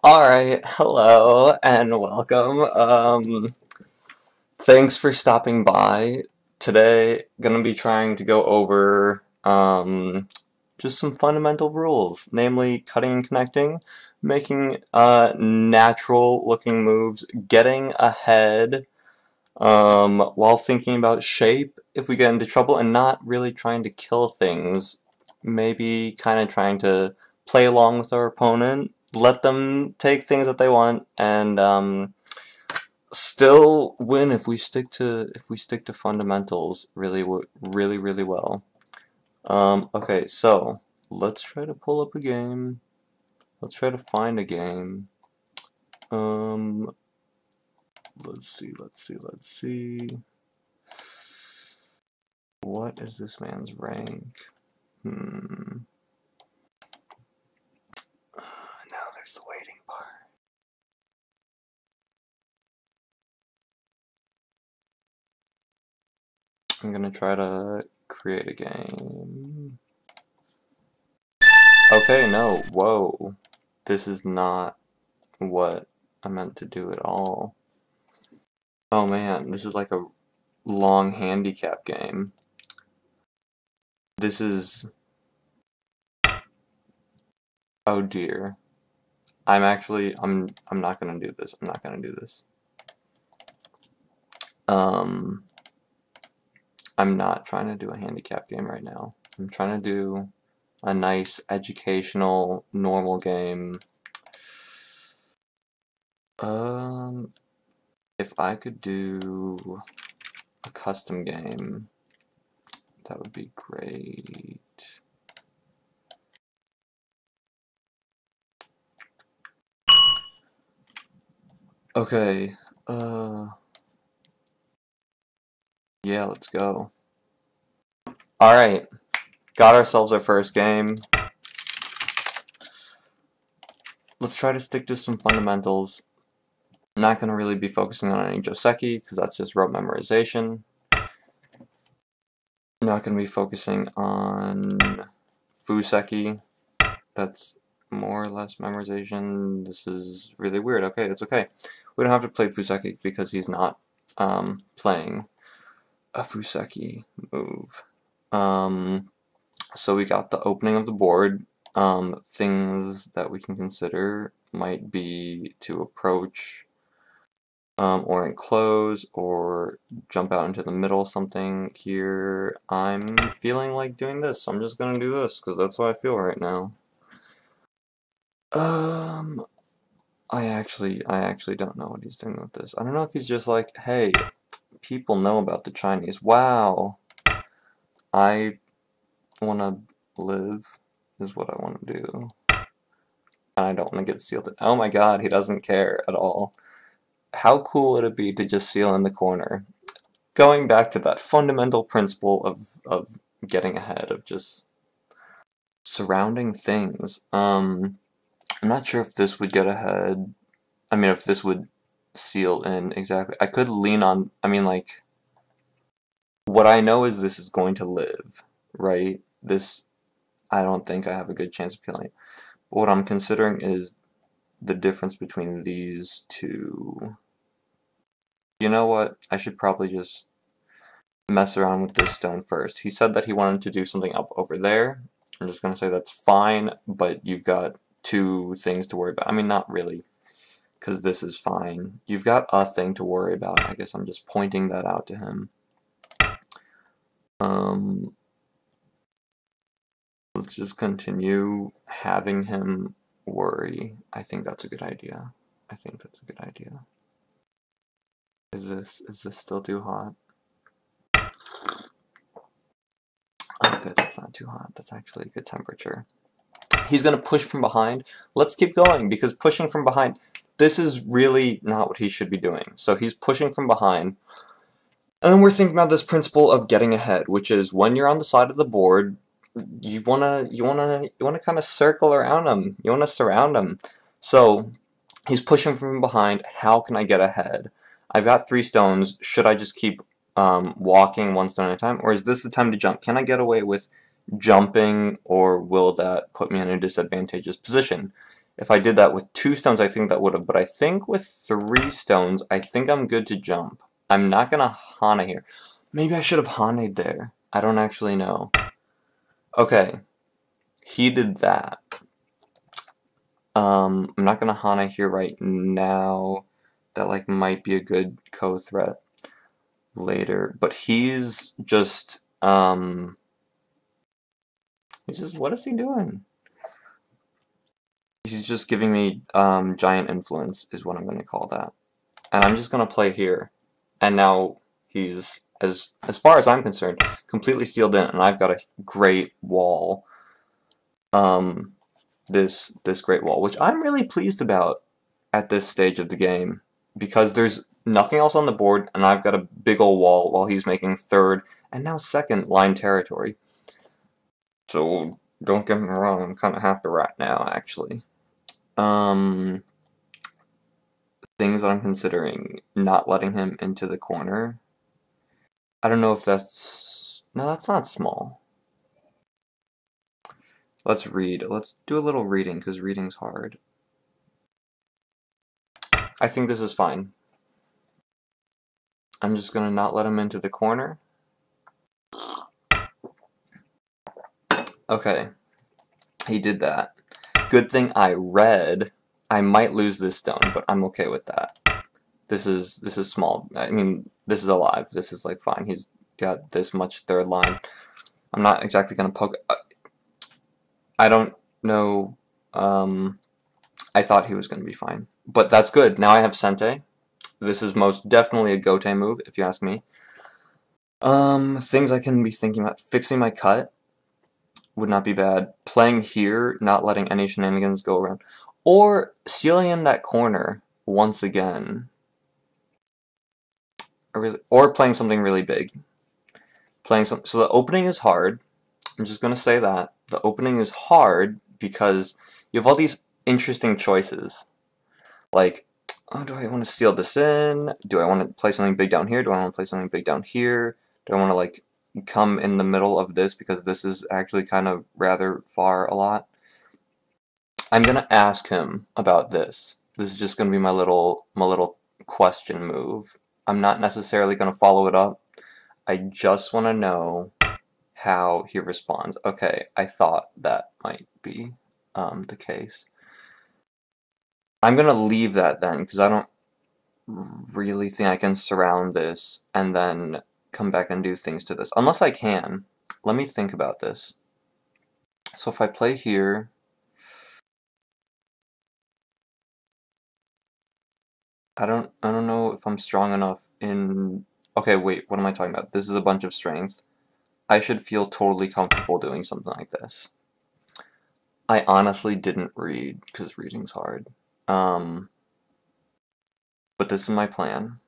Alright, hello and welcome. Thanks for stopping by. Today, gonna be trying to go over just some fundamental rules, namely cutting and connecting, making natural looking moves, getting ahead while thinking about shape if we get into trouble, and not really trying to kill things. Maybe kind of trying to play along with our opponent, let them take things that they want, and still win if we stick to fundamentals really well. Okay, so let's try to pull up a game. Let's try to find a game. Let's see. What is this man's rank? Now there's the waiting part. I'm gonna try to create a game. Okay, no, whoa. This is not what I meant to do at all. Oh man, this is like a long handicap game. This is... Oh dear. I'm not gonna do this. I'm not gonna do this. I'm not trying to do a handicap game right now. I'm trying to do a nice educational normal game. If I could do a custom game, that would be great. Okay, yeah, let's go. Alright, got ourselves our first game. Let's try to stick to some fundamentals. I'm not going to really be focusing on any Joseki, because that's just rote memorization. I'm not going to be focusing on Fuseki. That's more or less memorization. This is really weird. Okay, it's okay. We don't have to play Fuseki because he's not playing a Fuseki move. So we got the opening of the board. Things that we can consider might be to approach or enclose or jump out into the middle something here. I'm feeling like doing this, so I'm just gonna do this because that's what I feel right now. I actually don't know what he's doing with this. I don't know if he's just like, hey, people know about the Chinese. Wow. I wanna live is what I wanna do. And I don't wanna get sealed. Oh my god, he doesn't care at all. How cool would it be to just seal in the corner? Going back to that fundamental principle of getting ahead, of just surrounding things. I'm not sure if this would get ahead. I mean, if this would seal in exactly. I could lean on, I mean, like, what I know is this is going to live, right? This, I don't think I have a good chance of killing it. But what I'm considering is the difference between these two. You know what? I should probably just mess around with this stone first. He said that he wanted to do something up over there. I'm just going to say that's fine, but you've got two things to worry about. I mean, not really, because this is fine. You've got a thing to worry about. I guess I'm just pointing that out to him. Let's just continue having him worry. I think that's a good idea. I think that's a good idea. Is this still too hot? Oh, good, that's not too hot. That's actually a good temperature. He's going to push from behind. Let's keep going, because pushing from behind, this is really not what he should be doing. So he's pushing from behind. And then we're thinking about this principle of getting ahead, which is when you're on the side of the board, you wanna kind of circle around him. You wanna surround him. So he's pushing from behind. How can I get ahead? I've got 3 stones. Should I just keep walking one stone at a time, or is this the time to jump? Can I get away with jumping, or will that put me in a disadvantageous position? If I did that with 2 stones, I think that would have. But I think with 3 stones, I think I'm good to jump. I'm not going to Hana here. Maybe I should have Hana'd there. I don't actually know. Okay. He did that. I'm not going to Hana here right now. That, like, might be a good co-threat later. But he's just, what is he doing? He's just giving me giant influence is what I'm going to call that. And I'm just going to play here. And now he's, as far as I'm concerned, completely sealed in. And I've got a great wall. This great wall, which I'm really pleased about at this stage of the game. Because there's nothing else on the board. And I've got a big old wall while he's making 3rd and now 2nd line territory. So don't get me wrong, I'm kind of happy right now, actually. Things that I'm considering, not letting him into the corner. I don't know if that's... No, that's not small. Let's read. Let's do a little reading, because reading's hard. I think this is fine. I'm just gonna not let him into the corner. Okay. He did that. Good thing I read. I might lose this stone, but I'm okay with that. This is small. I mean, this is alive. This is like fine. He's got this much 3rd line. I'm not exactly gonna poke. I don't know. I thought he was gonna be fine, but that's good. Now I have Sente. This is most definitely a Gote move, if you ask me. Things I can be thinking about: fixing my cut would not be bad. Playing here, not letting any shenanigans go around. Or sealing in that corner once again. Or playing something really big. So the opening is hard. I'm just going to say that. The opening is hard because you have all these interesting choices. Like, oh, do I want to seal this in? Do I want to play something big down here? Do I want to play something big down here? Do I want to, like, come in the middle of this because this is actually kind of rather far a lot? I'm gonna ask him about this. This is just gonna be my little question move. I'm not necessarily gonna follow it up. I just want to know how he responds. Okay, I thought that might be the case. I'm gonna leave that then because I don't really think I can surround this and then come back and do things to this. Unless I can. Let me think about this. So if I play here, I don't know if I'm strong enough in... Okay, wait, what am I talking about? This is a bunch of strength. I should feel totally comfortable doing something like this. I honestly didn't read, because reading's hard. But this is my plan.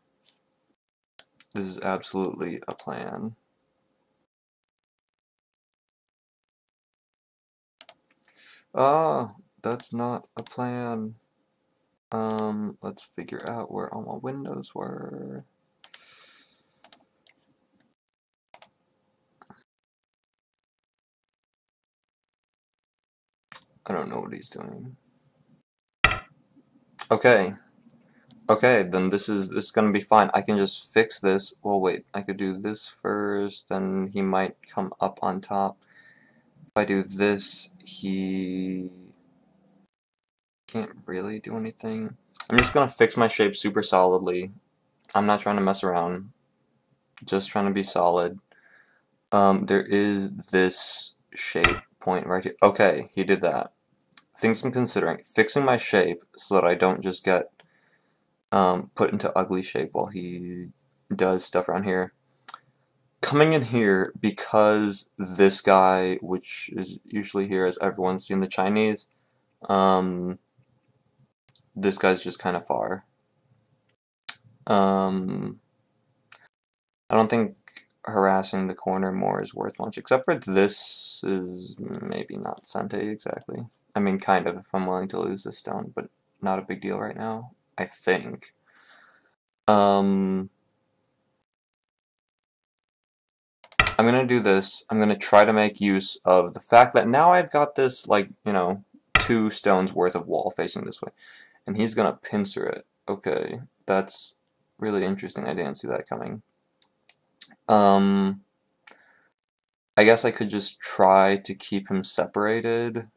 This is absolutely a plan. Ah, that's not a plan. Let's figure out where all my windows were. I don't know what he's doing. Okay. Okay, then this is gonna be fine. I can just fix this. Well, wait, I could do this first, then he might come up on top. If I do this, he can't really do anything. I'm just gonna fix my shape super solidly. I'm not trying to mess around. Just trying to be solid. There is this shape point right here. Okay, he did that. Things I'm considering. Fixing my shape so that I don't just get put into ugly shape while he does stuff around here. Coming in here because this guy, which is usually here as everyone's seen the Chinese, this guy's just kind of far. I don't think harassing the corner more is worth much, except for this is maybe not Sente exactly. I mean, kind of, if I'm willing to lose this stone, but not a big deal right now, I think. I'm gonna do this. I'm gonna try to make use of the fact that now I've got this, like, you know, 2 2 stones worth of wall facing this way. And he's gonna pincer it. Okay, that's really interesting. I didn't see that coming. I guess I could just try to keep him separated.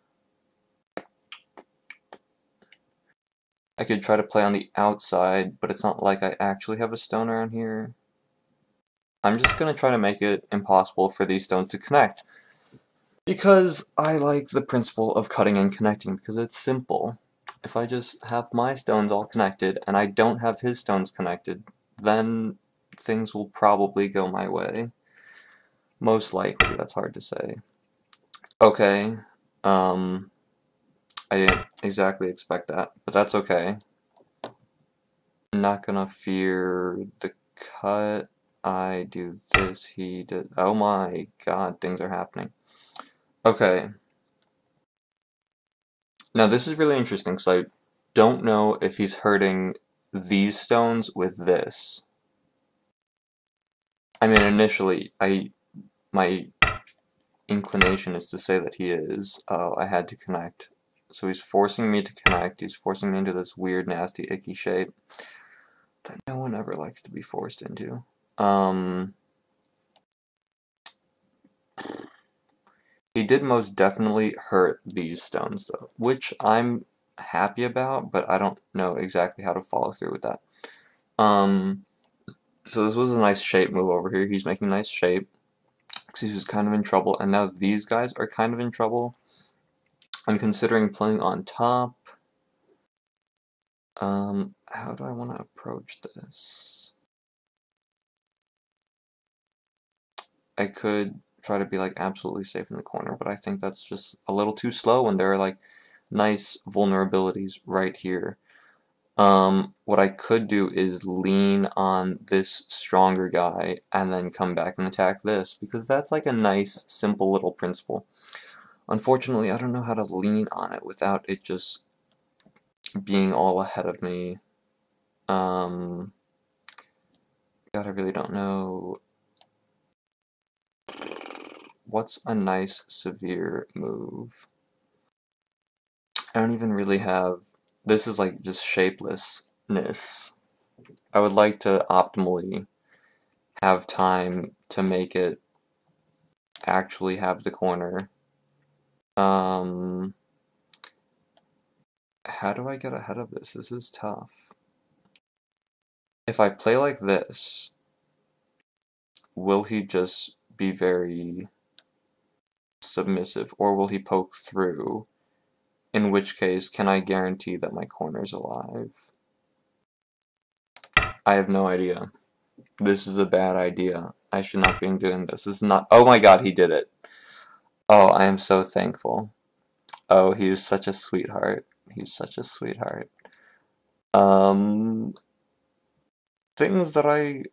I could try to play on the outside, but it's not like I actually have a stone around here. I'm just gonna try to make it impossible for these stones to connect. Because I like the principle of cutting and connecting, because it's simple. If I just have my stones all connected, and I don't have his stones connected, then things will probably go my way. Most likely, that's hard to say. Okay, I didn't exactly expect that, but that's okay. I'm not gonna fear the cut. I do this, he did. Oh my god, things are happening. Okay. Now this is really interesting because I don't know if he's hurting these stones with this. I mean, initially, my inclination is to say that he is. Oh, I had to connect. So he's forcing me to connect. He's forcing me into this weird, nasty, icky shape that no one ever likes to be forced into. He did most definitely hurt these stones, though, which I'm happy about, but I don't know exactly how to follow through with that. So this was a nice shape move over here. He's making a nice shape because he was kind of in trouble, and now these guys are kind of in trouble. I'm considering playing on top. How do I want to approach this? I could try to be like absolutely safe in the corner, but I think that's just a little too slow when there are like nice vulnerabilities right here. What I could do is lean on this stronger guy and then come back and attack this, because that's like a nice, simple little principle. Unfortunately, I don't know how to lean on it without it just being all ahead of me. God, I really don't know. What's a nice, severe move? I don't even really have... This is like just shapelessness. I would like to optimally have time to make it actually have the corner. How do I get ahead of this? This is tough. If I play like this, will he just be very submissive, or will he poke through? In which case, can I guarantee that my corner's alive? I have no idea. This is a bad idea. I should not be doing this. This is not... Oh my god, he did it. Oh, I am so thankful. Oh, he is such a sweetheart. He's such a sweetheart. Things that I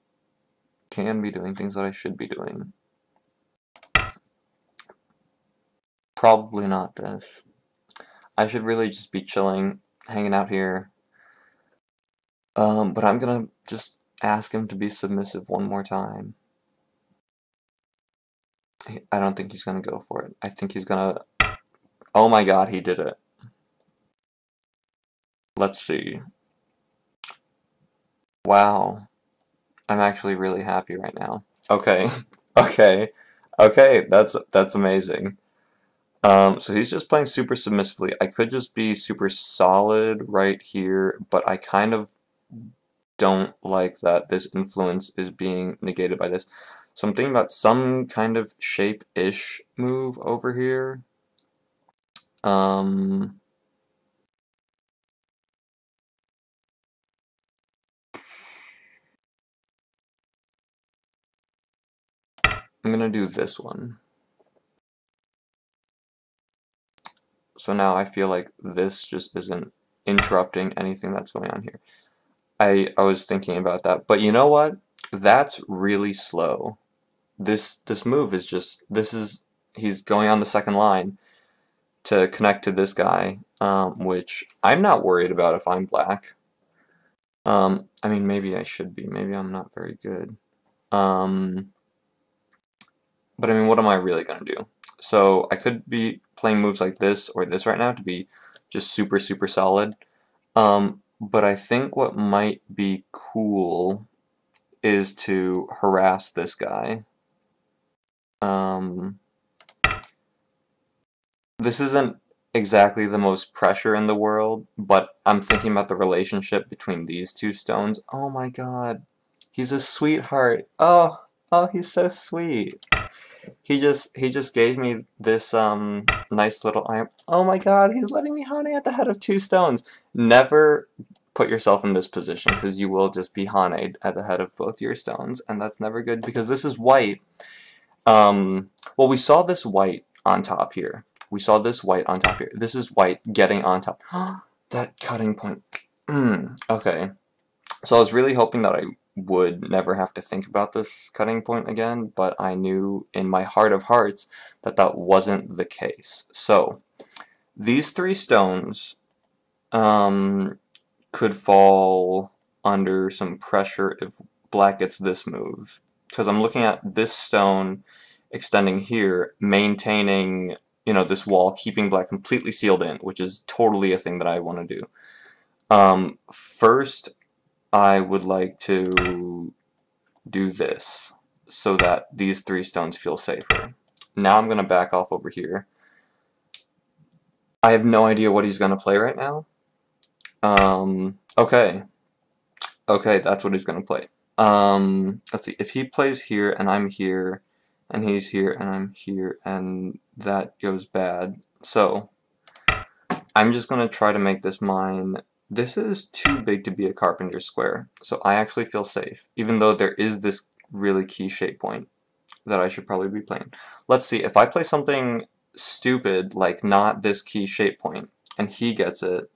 can be doing, things that I should be doing. Probably not this. I should really just be chilling, hanging out here. But I'm gonna just ask him to be submissive one more time. I don't think he's gonna go for it. I think he's gonna... Oh my god, he did it. Let's see. Wow. I'm actually really happy right now. Okay. Okay. Okay, that's amazing. So he's just playing super submissively. I could just be super solid right here, but I kind of don't like that this influence is being negated by this. So I'm thinking about some kind of shape-ish move over here. I'm gonna do this one. So now I feel like this just isn't interrupting anything that's going on here. I was thinking about that, but you know what? That's really slow. This move is just... he's going on the second line to connect to this guy, which I'm not worried about if I'm black. I mean, maybe I should be. Maybe I'm not very good. But I mean, what am I really going to do? So I could be playing moves like this or this right now to be just super, super solid. But I think what might be cool is to harass this guy. This isn't exactly the most pressure in the world, but I'm thinking about the relationship between these two stones. Oh my god. He's a sweetheart. Oh, he's so sweet. He just gave me this nice little iron. Oh my god, he's letting me Hane at the head of two stones. Never put yourself in this position because you will just be Hane at the head of both your stones, and that's never good because this is white. Well, we saw this white on top here. We saw this white on top here. This is white getting on top. That cutting point. Okay. So I was really hoping that I would never have to think about this cutting point again, but I knew in my heart of hearts that that wasn't the case. So these three stones could fall under some pressure if black gets this move. Because I'm looking at this stone extending here, maintaining, you know, this wall, keeping black completely sealed in, which is totally a thing that I want to do. First, I would like to do this so that these three stones feel safer. Now I'm going to back off over here. I have no idea what he's going to play right now. Okay. Okay, that's what he's going to play. Let's see. If he plays here and I'm here and he's here and I'm here and that goes bad. So I'm just going to try to make this mine. This is too big to be a carpenter square, so I actually feel safe, even though there is this really key shape point that I should probably be playing. Let's see, if I play something stupid, like not this key shape point, and he gets it,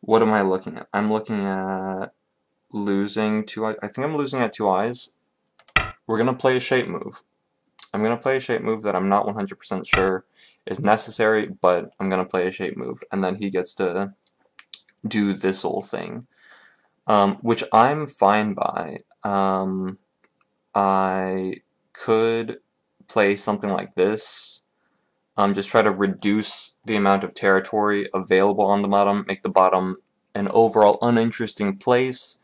what am I looking at? I'm looking at losing two eyes. I think I'm losing at two eyes. We're going to play a shape move. I'm going to play a shape move that I'm not 100% sure is necessary, but I'm going to play a shape move, and then he gets to do this whole thing, which I'm fine by. I could play something like this, just try to reduce the amount of territory available on the bottom, make the bottom an overall uninteresting place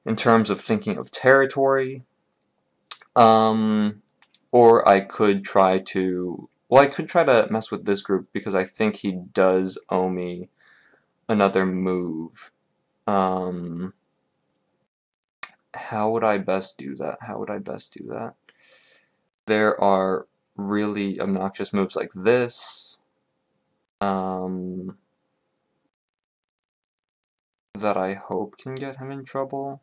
in terms of thinking of territory. Or I could try to, well, I could try to mess with this group because I think he does owe me another move. How would I best do that? How would I best do that? There are really obnoxious moves like this. That I hope can get him in trouble.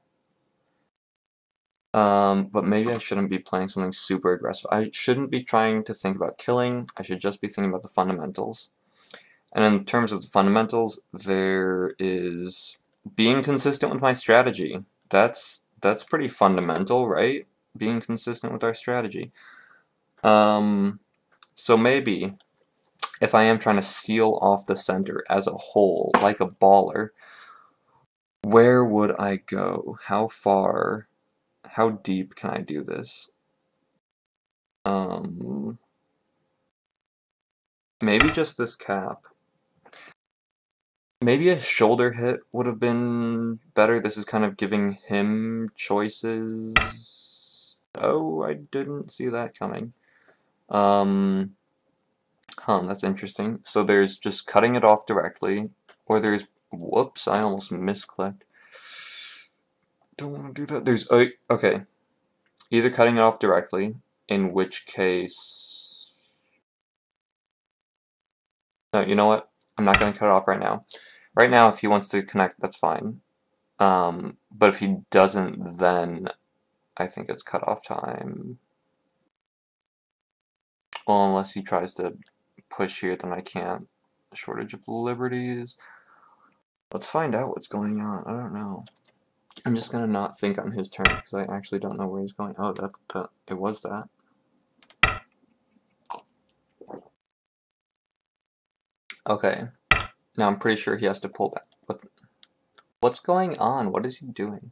But maybe I shouldn't be playing something super aggressive. I shouldn't be trying to think about killing. I should just be thinking about the fundamentals. And in terms of the fundamentals, there is being consistent with my strategy. That's pretty fundamental, right? Being consistent with our strategy. So maybe if I am trying to seal off the center as a whole, like a baller, where would I go? How far? How deep can I do this? Maybe just this cap. Maybe a shoulder hit would have been better. This is kind of giving him choices. Oh, I didn't see that coming. That's interesting. So there's just cutting it off directly, or there's, whoops, I almost misclicked. Don't want to do that. There's, okay. Either cutting it off directly, in which case, no, you know what? I'm not going to cut it off right now. Right now, if he wants to connect, that's fine. But if he doesn't, then I think it's cutoff time. Well, unless he tries to push here, then I can't. Shortage of liberties. Let's find out what's going on. I don't know. I'm just gonna not think on his turn because I actually don't know where he's going. Oh, it was that. Okay. Now I'm pretty sure he has to pull back. What's going on? What is he doing?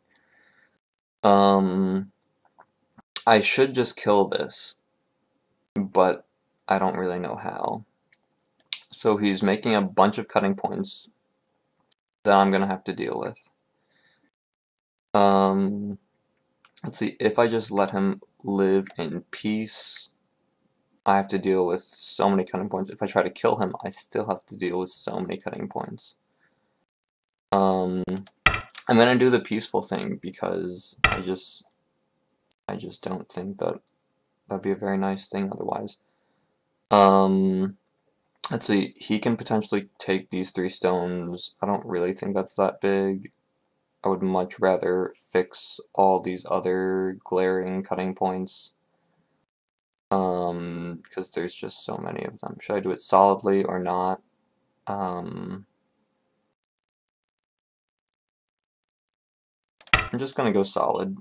I should just kill this, but I don't really know how. So he's making a bunch of cutting points that I'm gonna have to deal with. Let's see, if I just let him live in peace, I have to deal with so many cutting points. If I try to kill him, I still have to deal with so many cutting points. I'm gonna do the peaceful thing because I just don't think that that'd be a very nice thing otherwise. Let's see, he can potentially take these 3 stones. I don't really think that's that big. I would much rather fix all these other glaring cutting points. Because there's just so many of them. Should I do it solidly or not? I'm just gonna go solid.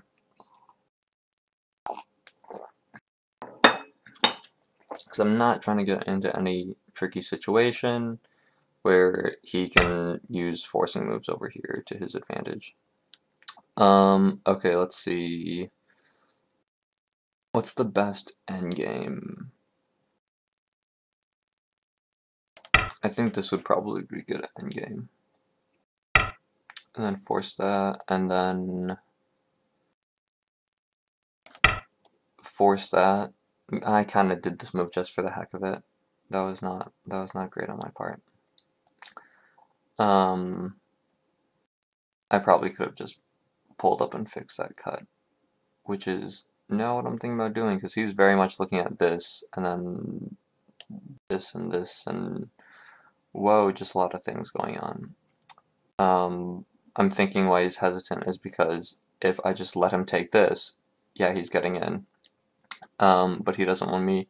Because I'm not trying to get into any tricky situation where he can use forcing moves over here to his advantage. Okay, let's see. What's the best endgame? I think this would probably be good at endgame. And then force that, and then force that. I kind of did this move just for the heck of it. That was not great on my part. I probably could have just pulled up and fixed that cut, which is not what I'm thinking about doing, because he's very much looking at this, and then this, and whoa, just a lot of things going on. I'm thinking why he's hesitant is because if I just let him take this, yeah, he's getting in. But he doesn't want me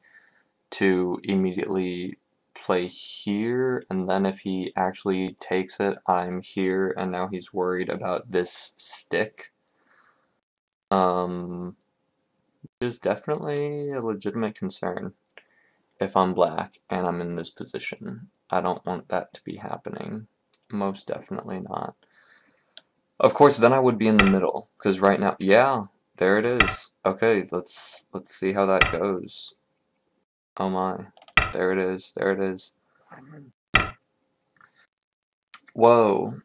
to immediately play here, and then if he actually takes it, I'm here, and now he's worried about this stick. Which is definitely a legitimate concern if I'm black and I'm in this position. I don't want that to be happening. Most definitely not. Of course, then I would be in the middle, because right now, yeah, there it is. Okay, let's see how that goes. Oh my, there it is, there it is. Whoa.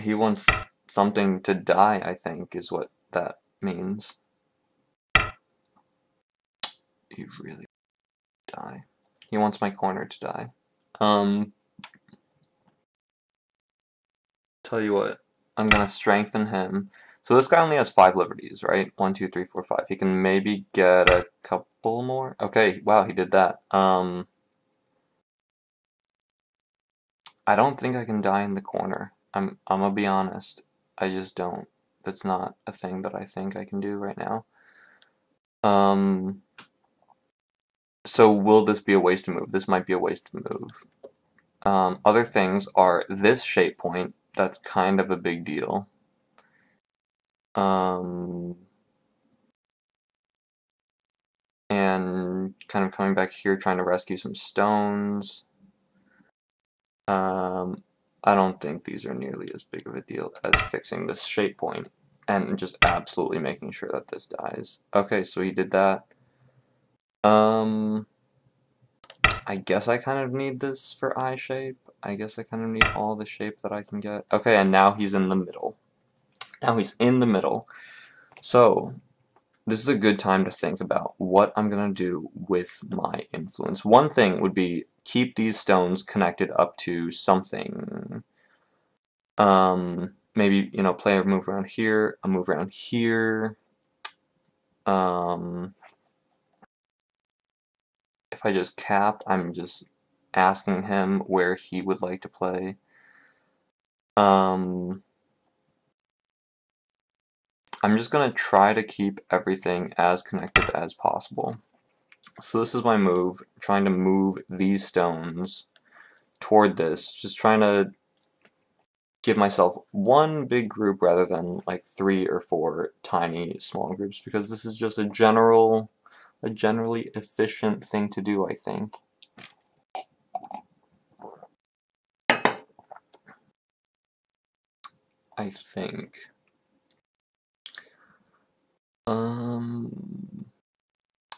He wants something to die, I think, is what that means. He really die. He wants my corner to die. Tell you what, I'm gonna strengthen him. So this guy only has 5 liberties, right? 1, 2, 3, 4, 5. He can maybe get a couple more. Okay, wow, he did that. I don't think I can die in the corner. I'm gonna be honest. I just don't. That's not a thing that I think I can do right now. So will this be a wasted move? This might be a wasted move. Other things are this shape point. That's kind of a big deal. And kind of coming back here trying to rescue some stones. I don't think these are nearly as big of a deal as fixing this shape point and just absolutely making sure that this dies. Okay, so he did that. I guess I kind of need this for eye shape. I guess I kind of need all the shape that I can get. Okay, and now he's in the middle. Now he's in the middle. So, this is a good time to think about what I'm going to do with my influence. One thing would be keep these stones connected up to something. Maybe, you know, play a move around here, a move around here. If I just cap, I'm just asking him where he would like to play. I'm just going to try to keep everything as connected as possible. So this is my move, trying to move these stones toward this, just trying to give myself one big group rather than like 3 or 4 tiny small groups, because this is just a generally efficient thing to do, I think. I think.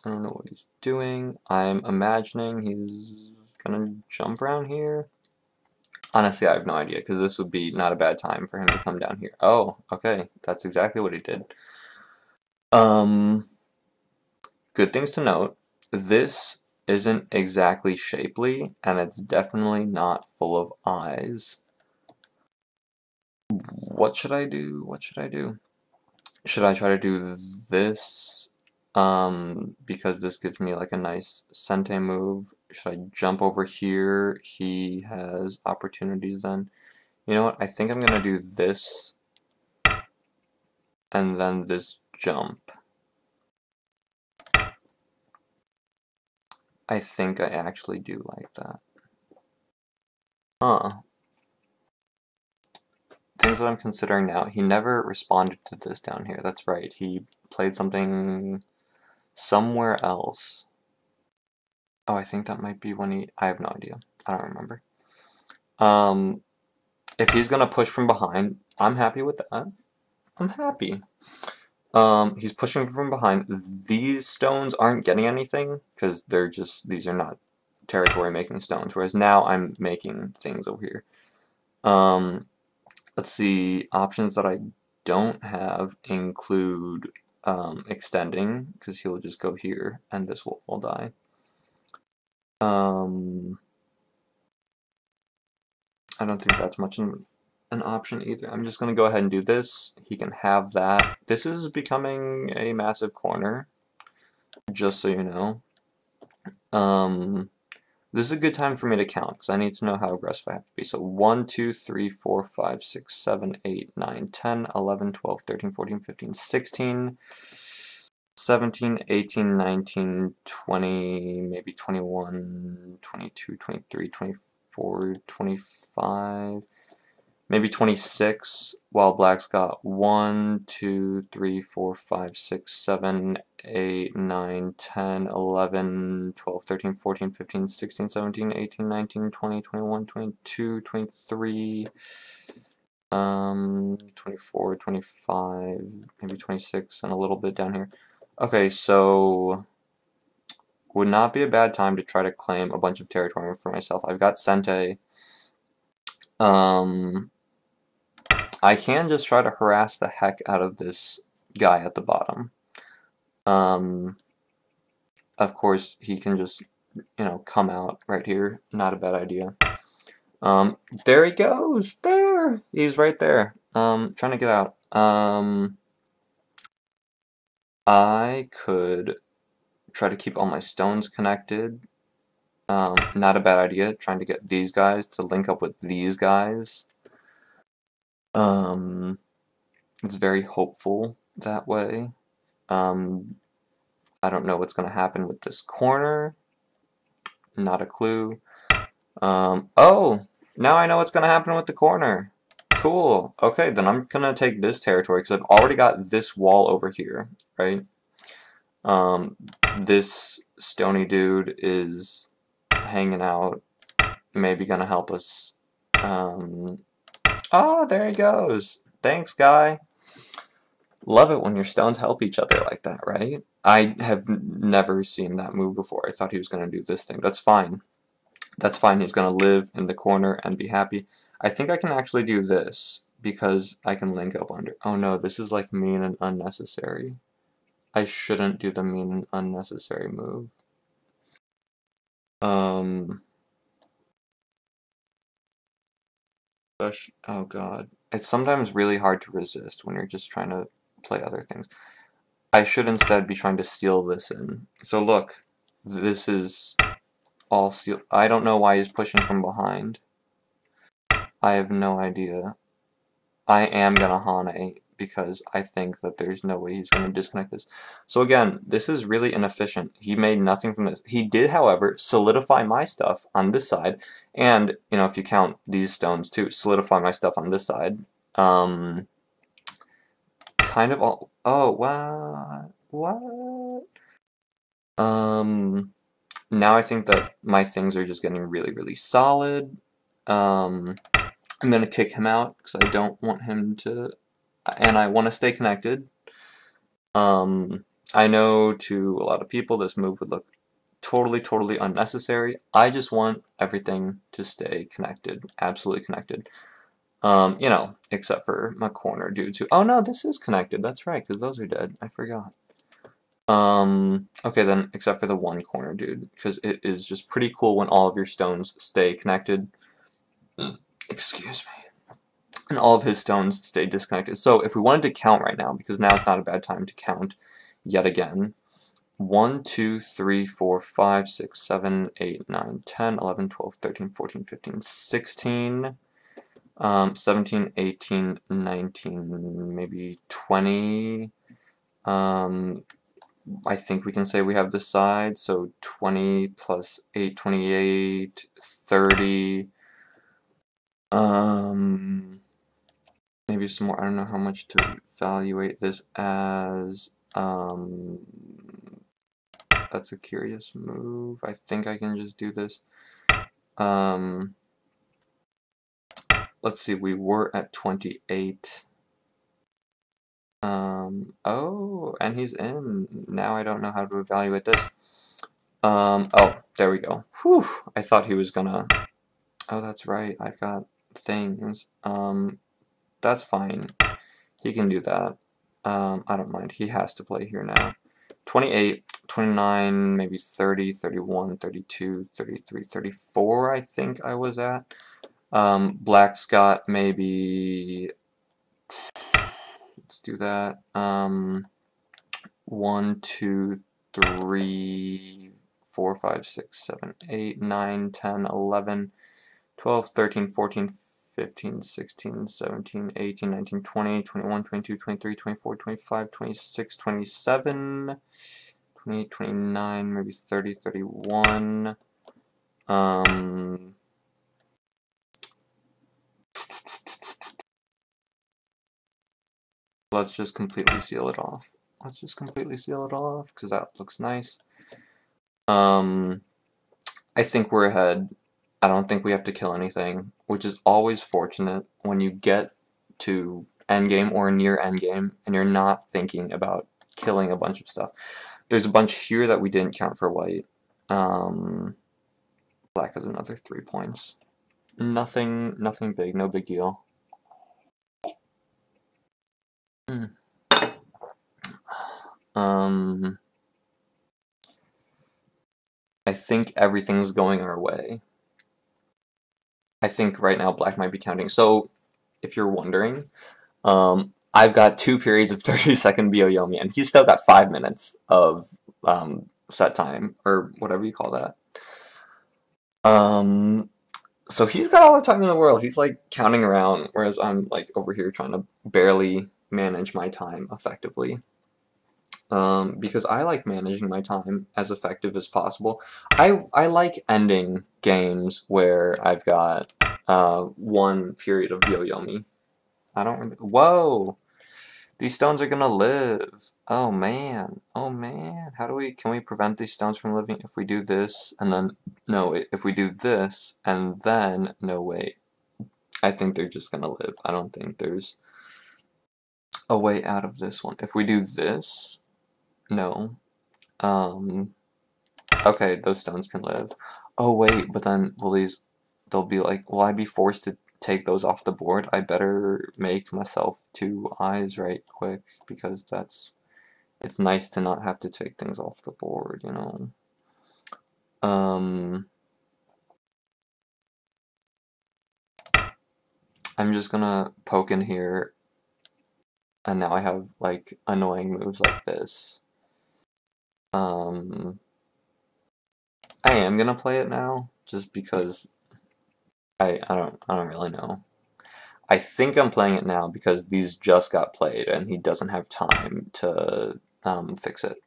I don't know what he's doing. I'm imagining he's gonna jump around here. Honestly, I have no idea, because this would be not a bad time for him to come down here. Oh, okay, that's exactly what he did. Good things to note. This isn't exactly shapely, and it's definitely not full of eyes. What should I do? What should I do? Should I try to do this? Because this gives me like a nice Sente move. Should I jump over here? He has opportunities then. You know what? I think I'm gonna do this and then this jump. I think I actually do like that. Huh. Things that I'm considering now. He never responded to this down here. That's right. He played something somewhere else. Oh, I think that might be when he... I have no idea. I don't remember. If he's gonna push from behind, I'm happy with that. I'm happy. He's pushing from behind. These stones aren't getting anything because they're just, these are not territory making stones, whereas now I'm making things over here. Let's see, options that I don't have include extending, because he'll just go here and this will die. I don't think that's much an option either. I'm just going to go ahead and do this. He can have that. This is becoming a massive corner, just so you know. This is a good time for me to count, because I need to know how aggressive I have to be. So 1, 2, 3, 4, 5, 6, 7, 8, 9, 10, 11, 12, 13, 14, 15, 16, 17, 18, 19, 20, maybe 21, 22, 23, 24, 25, maybe 26, while black's got 1, 2, 3, 4, 5, 6, 7, 8, 9, 10, 11, 12, 13, 14, 15, 16, 17, 18, 19, 20, 21, 22, 23, 24, 25, maybe 26, and a little bit down here. Okay, so would not be a bad time to try to claim a bunch of territory for myself. I've got Sente. I can just try to harass the heck out of this guy at the bottom. Of course, he can just, you know, come out right here. Not a bad idea. There he goes! There! He's right there. Trying to get out. I could try to keep all my stones connected. Not a bad idea. Trying to get these guys to link up with these guys. It's very hopeful that way. I don't know what's going to happen with this corner. Not a clue. Oh! Now I know what's going to happen with the corner. Cool. Okay, then I'm going to take this territory because I've already got this wall over here, right? This stony dude is hanging out. Maybe going to help us. Oh, there he goes. Thanks, guy. Love it when your stones help each other like that, right? I have never seen that move before. I thought he was going to do this thing. That's fine. That's fine. He's going to live in the corner and be happy. I think I can actually do this because I can link up under. Oh no, this is like mean and unnecessary. I shouldn't do the mean and unnecessary move. Oh god. It's sometimes really hard to resist when you're just trying to play other things. I should instead be trying to seal this in. So look, this is all sealed. I don't know why he's pushing from behind. I have no idea. I am gonna Hane because I think that there's no way he's gonna disconnect this. So again, this is really inefficient. He made nothing from this. He did, however, solidify my stuff on this side, and you know, if you count these stones too, solidify my stuff on this side. Kind of all. Oh wow, what? Now I think that my things are just getting really, really solid. I'm gonna kick him out because I don't want him to, and I want to stay connected. I know to a lot of people this move would look totally unnecessary. I just want everything to stay connected, absolutely connected. You know, except for my corner dudes who, oh no, this is connected, that's right, because those are dead, I forgot. Okay then, except for the one corner dude, because it is just pretty cool when all of your stones stay connected. Excuse me. And all of his stones stay disconnected. So if we wanted to count right now, because now it's not a bad time to count yet again, 1, 2, 3, 4, 5, 6, 7, 8, 9, 10, 11, 12, 13, 14, 15, 16, 17, 18, 19, maybe 20. I think we can say we have this side, so 20 plus 8, 28, 30. Maybe some more. I don't know how much to evaluate this as. That's a curious move. I think I can just do this. Let's see, we were at 28. Oh, and he's in. Now I don't know how to evaluate this. Oh, there we go. Whew, I thought he was gonna... Oh, that's right, I've got things. That's fine. He can do that. I don't mind. He has to play here now. 28, 29, maybe 30, 31, 32, 33, 34, I think I was at. Black's got maybe... Let's do that. 1, 2, 3, 4, 5, 6, 7, 8, 9, 10, 11, 12, 13, 14, 15, 16, 17, 18, 19, 20, 21, 22, 23, 24, 25, 26, 27, 28, 29, maybe 30, 31. Let's just completely seal it off. Let's just completely seal it off, because that looks nice. I think we're ahead. I don't think we have to kill anything, which is always fortunate when you get to endgame or near endgame and you're not thinking about killing a bunch of stuff. There's a bunch here that we didn't count for white. Black has another 3 points. Nothing big, no big deal. I think everything's going our way. I think right now Black might be counting. So, if you're wondering, I've got 2 periods of 30-second Byo-Yomi, and he's still got 5 minutes of set time, or whatever you call that. So he's got all the time in the world. He's like counting around, whereas I'm like over here trying to barely manage my time effectively. Because I like managing my time as effective as possible. I like ending games where I've got 1 period of Byo-Yomi. I don't really... Whoa! These stones are gonna live. Oh man. Oh man. How do we... Can we prevent these stones from living if we do this and then... No, wait. If we do this and then... No, wait. I think they're just gonna live. I don't think there's a way out of this one. If we do this... No. Okay, those stones can live. Oh wait, but then they'll be like, will I be forced to take those off the board? I better make myself 2 eyes right quick, because it's nice to not have to take things off the board, you know. I'm just gonna poke in here, and now I have like annoying moves like this. I am gonna play it now, just because I don't really know. I think I'm playing it now because these just got played and he doesn't have time to fix it.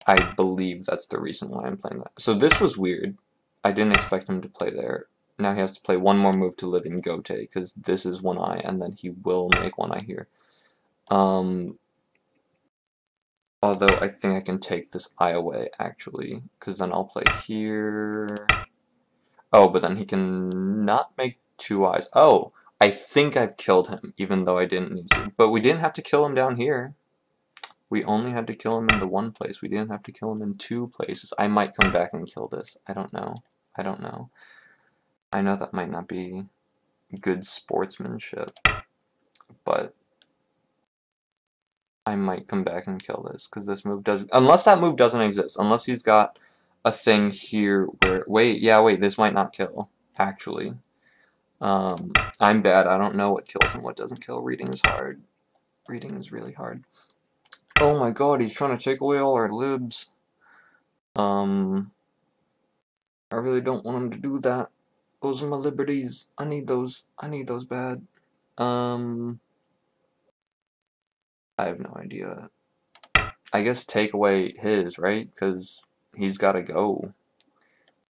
I believe that's the reason why I'm playing that. So this was weird. I didn't expect him to play there. Now he has to play 1 more move to live in Gote, because this is 1 eye, and then he will make 1 eye here. Although I think I can take this eye away, actually, because then I'll play here. Oh, but then he can not make 2 eyes. Oh, I think I've killed him, even though I didn't need to. But we didn't have to kill him down here. We only had to kill him in the one place. We didn't have to kill him in 2 places. I might come back and kill this. I don't know. I don't know. I know that might not be good sportsmanship, but I might come back and kill this, because this move does, unless that move doesn't exist, unless he's got a thing here where, wait, this might not kill, actually. I'm bad, I don't know what kills and what doesn't kill. Reading is hard. Reading is really hard. Oh my god, he's trying to take away all our libs. I really don't want him to do that. Those are my liberties. I need those bad. I have no idea. I guess take away his, right? Because he's got to go.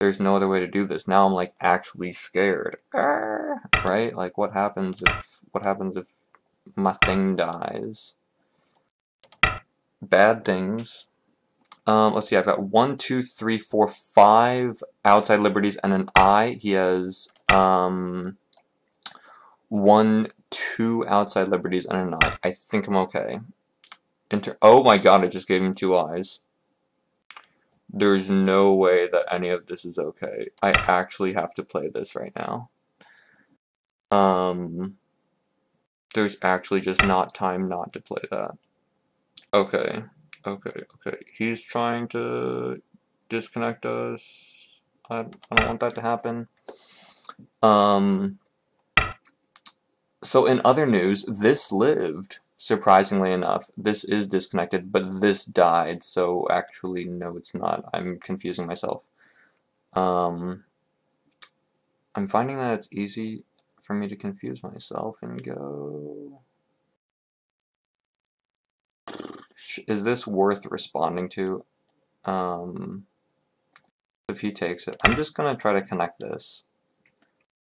There's no other way to do this. Now I'm like actually scared. Right? Like what happens if my thing dies? Bad things. Let's see, I've got 1, 2, 3, 4, 5 outside liberties and an I. He has 1, 2 outside liberties and an I. I think I'm okay. Oh my god, I just gave him 2 eyes. There's no way that any of this is okay. I actually have to play this right now. There's actually just not time not to play that. Okay. He's trying to disconnect us. I don't want that to happen. So in other news, this lived. Surprisingly enough, this is disconnected, but this died, so actually, no, it's not. I'm confusing myself. I'm finding that it's easy for me to confuse myself and go... Is this worth responding to? If he takes it, I'm just gonna try to connect this,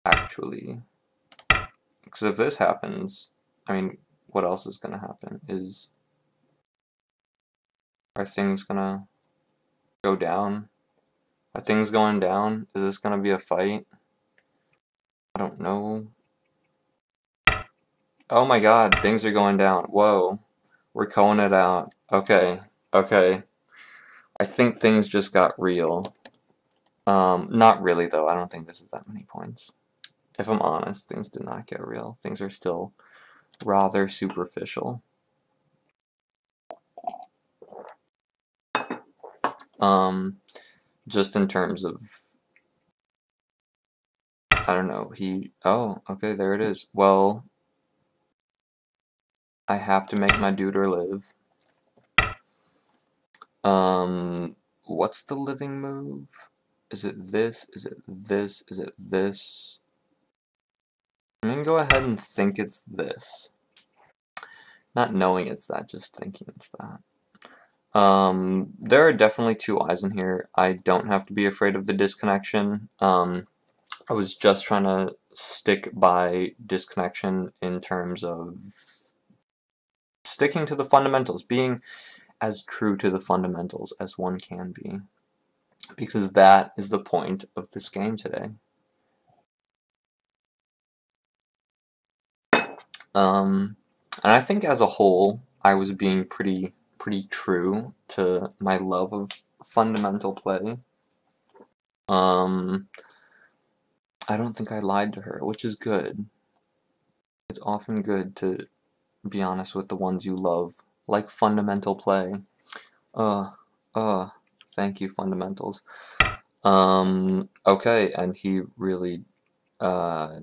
actually. Because if this happens, I mean, what else is gonna happen? Are things gonna go down? Are things going down? Is this gonna be a fight? I don't know. Oh my god, things are going down. Whoa. We're calling it out. Okay. I think things just got real. Not really though. I don't think this is that many points. If I'm honest, things did not get real. Things are still rather superficial. Just in terms of, I don't know, oh, okay, there it is. Well, I have to make my duder live. What's the living move? Is it this? Is it this? Is it this? I'm gonna go ahead and think it's this. Not knowing it's that, just thinking it's that. There are definitely 2 eyes in here. I don't have to be afraid of the disconnection. I was just trying to stick by disconnection in terms of sticking to the fundamentals, being as true to the fundamentals as one can be. Because that is the point of this game today. And I think as a whole, I was being pretty true to my love of fundamental play. I don't think I lied to her, which is good. It's often good to be honest with the ones you love, like fundamental play. Thank you, fundamentals. Okay, and he really, I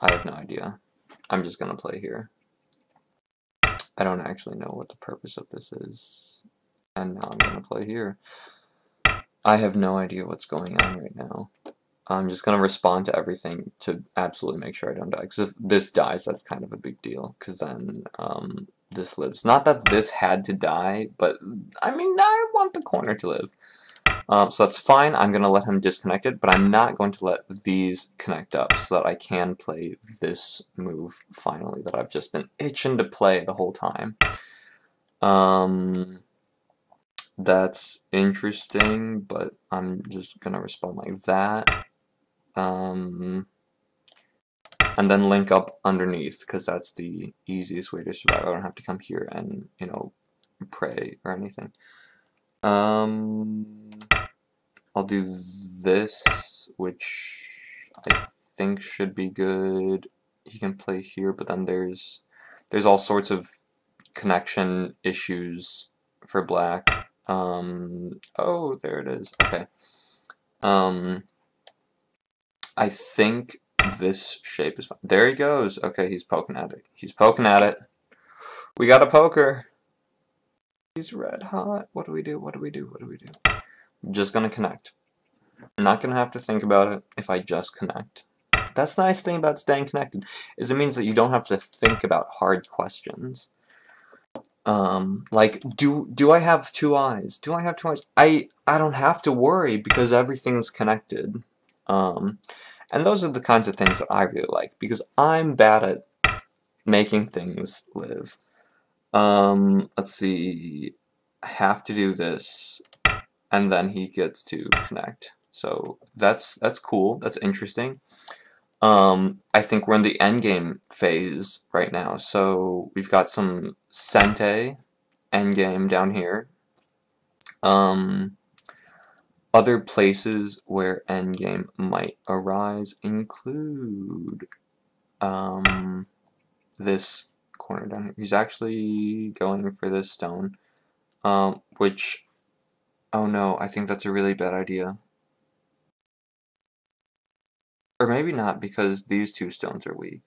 have no idea. I'm just gonna play here. I don't actually know what the purpose of this is. And now I'm gonna play here. I have no idea what's going on right now. I'm just gonna respond to everything to absolutely make sure I don't die. Because if this dies, that's kind of a big deal. Because then, this lives. Not that this had to die, but, I mean, I want the corner to live. So that's fine. I'm going to let him disconnect it, but I'm not going to let these connect up so that I can play this move, finally, that I've just been itching to play the whole time. That's interesting, but I'm just going to respond like that. and then link up underneath, because that's the easiest way to survive. I don't have to come here and, you know, pray or anything. I'll do this, which I think should be good. He can play here, but then there's all sorts of connection issues for black. Oh, there it is. Okay. I think this shape is fine. There he goes. Okay, he's poking at it. He's poking at it. We got a poker. He's red hot. What do we do? What do we do? What do we do? I'm just gonna connect. I'm not gonna have to think about it if I just connect. That's the nice thing about staying connected, is it means that you don't have to think about hard questions. Like, do I have two eyes? Do I have two eyes? I don't have to worry because everything's connected. And those are the kinds of things that I really like, because I'm bad at making things live. Let's see. I have to do this, and then he gets to connect. So that's cool. That's interesting. I think we're in the endgame phase right now. So we've got some Sente endgame down here. Other places where endgame might arise include this corner down here. He's actually going for this stone, which, oh no, I think that's a really bad idea. Or maybe not, because these two stones are weak.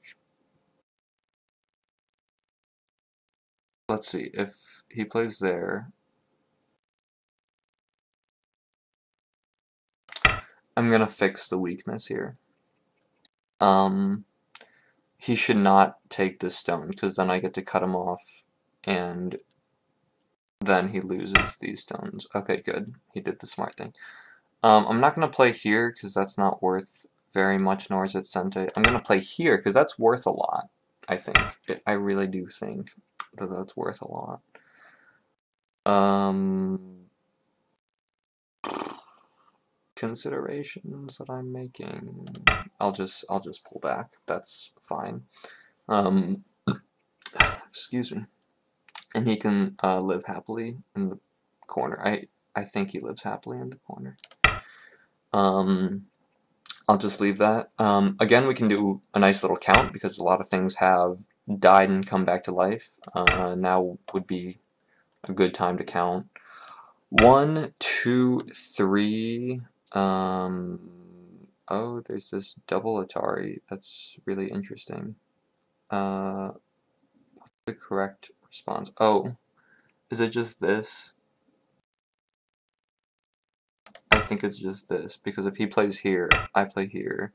Let's see, if he plays there, I'm gonna fix the weakness here. He should not take this stone, because then I get to cut him off, and then he loses these stones. Okay, good. He did the smart thing. I'm not gonna play here, because that's not worth very much, nor is it Sente. I'm gonna play here, because that's worth a lot, I think. I really do think that that's worth a lot. Considerations that I'm making. I'll just pull back. That's fine. Excuse me. And he can live happily in the corner. I think he lives happily in the corner. I'll just leave that. Again, we can do a nice little count, because a lot of things have died and come back to life. Now would be a good time to count. 1, 2, 3. Oh, there's this double Atari. That's really interesting. What's the correct response? Oh, is it just this? I think it's just this, because if he plays here, I play here.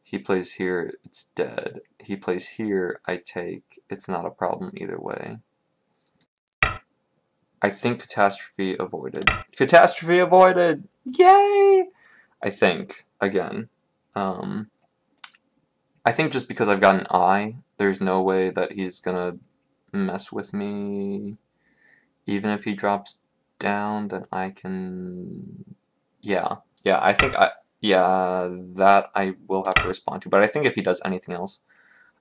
He plays here, it's dead. He plays here, I take. It's not a problem either way. I think catastrophe avoided. Catastrophe avoided! Yay! I think, again. I think just because I've got an eye, there's no way that he's gonna mess with me. Even if he drops down, then I can... Yeah, I think yeah, that I will have to respond to. But I think if he does anything else,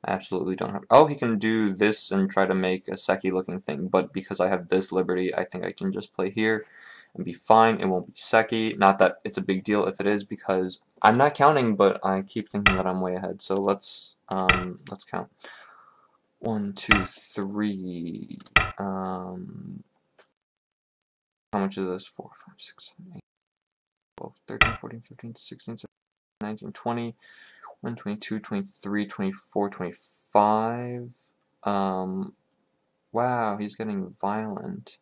I absolutely don't have... Oh, he can do this and try to make a Seki-looking thing, but because I have this liberty, I think I can just play here and be fine. It won't be Seki. Not that it's a big deal if it is, because I'm not counting, but I keep thinking that I'm way ahead. So let's count. 1, 2, 3. How much is this? 4, 5, 6, 7, 8, 12, 13, 14, 15, 16, 17, 19, 20. 1, 22, 23, 24, 25. Wow, he's getting violent.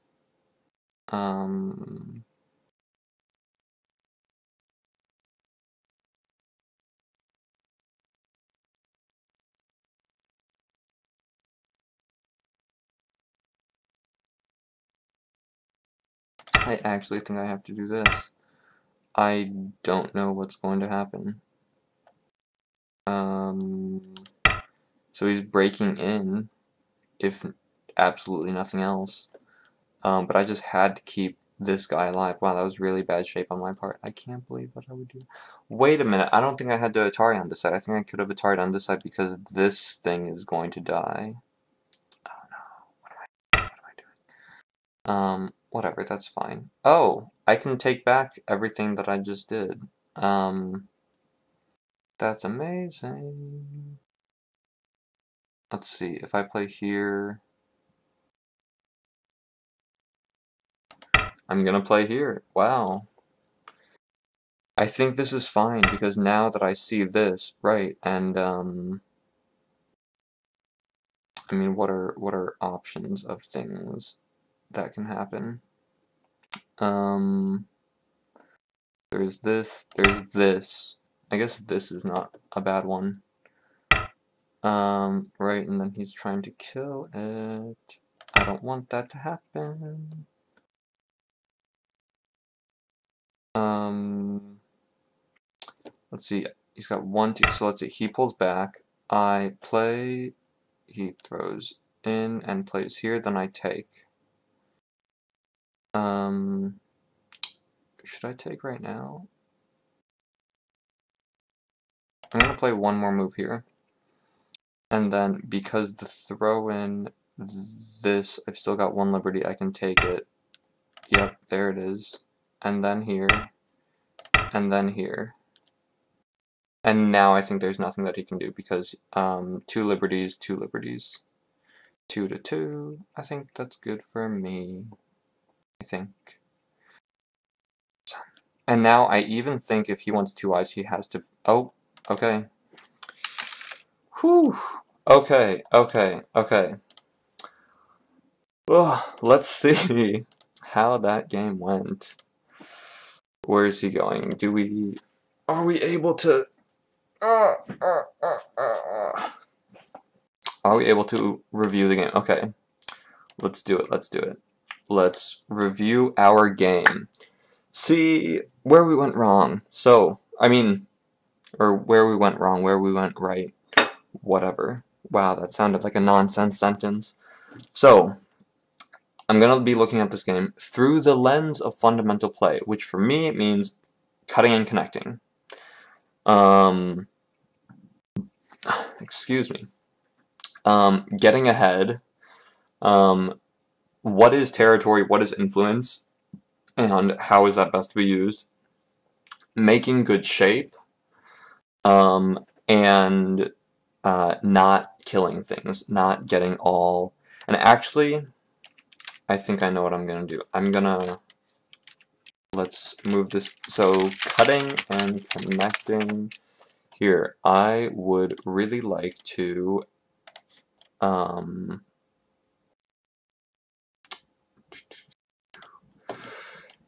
I actually think I have to do this. I don't know what's going to happen. So he's breaking in, if absolutely nothing else. But I just had to keep this guy alive. Wow, that was really bad shape on my part. I can't believe what I would do. Wait a minute, I don't think I had to Atari on this side. I think I could have Atari on this side because this thing is going to die. Oh no, what am I doing? Whatever, that's fine. Oh, I can take back everything that I just did. That's amazing. Let's see, if I play here, I'm gonna play here. Wow. I think this is fine because now that I see this, right, and I mean, what are options of things that can happen? There's this, there's this. I guess this is not a bad one. Right, and then he's trying to kill it. I don't want that to happen. Let's see, he's got 1, 2, so let's see, he pulls back, I play, he throws in and plays here, then I take. Should I take right now? I'm gonna play one more move here. And then, because the throw in this, I've still got 1 liberty, I can take it. Yep, there it is. And then here. And then here. And now I think there's nothing that he can do because 2 liberties, 2 liberties. 2 to 2. I think that's good for me. I think. And now I even think if he wants 2 eyes, he has to. Oh, okay. Whew. Okay, okay, okay. Ugh, let's see how that game went. Where is he going? Are we able to are we able to review the game? Okay. Let's do it. Let's do it. Let's review our game. See where we went wrong. So, I mean, or where we went wrong, where we went right. Whatever. Wow, that sounded like a nonsense sentence. So, I'm going to be looking at this game through the lens of fundamental play, which for me means cutting and connecting. Excuse me. Getting ahead. What is territory? What is influence? And how is that best to be used? Making good shape. And not killing things. Not getting all... And actually, I think I know what I'm going to do. I'm going to... Let's move this. So, cutting and connecting. Here, I would really like to...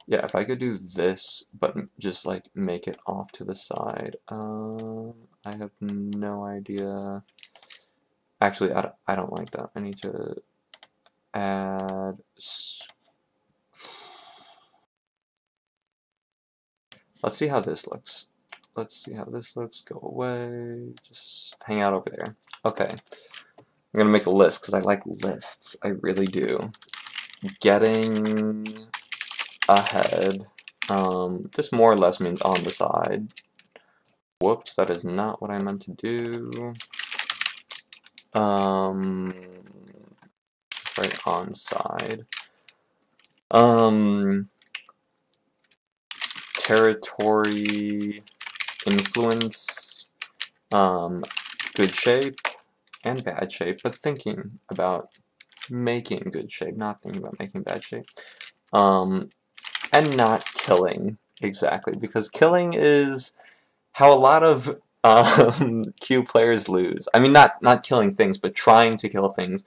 yeah, if I could do this, but just like make it off to the side. I have no idea. Actually, I don't like that. I need to add. Let's see how this looks. Let's see how this looks. Go away. Just hang out over there. Okay. I'm gonna make a list because I like lists. I really do. Getting ahead. This more or less means on the side. Whoops, that is not what I meant to do. Right on side. Territory, influence, good shape, and bad shape, but thinking about making good shape, not thinking about making bad shape. And not killing, exactly, because killing is how a lot of Q players lose. I mean, not killing things, but trying to kill things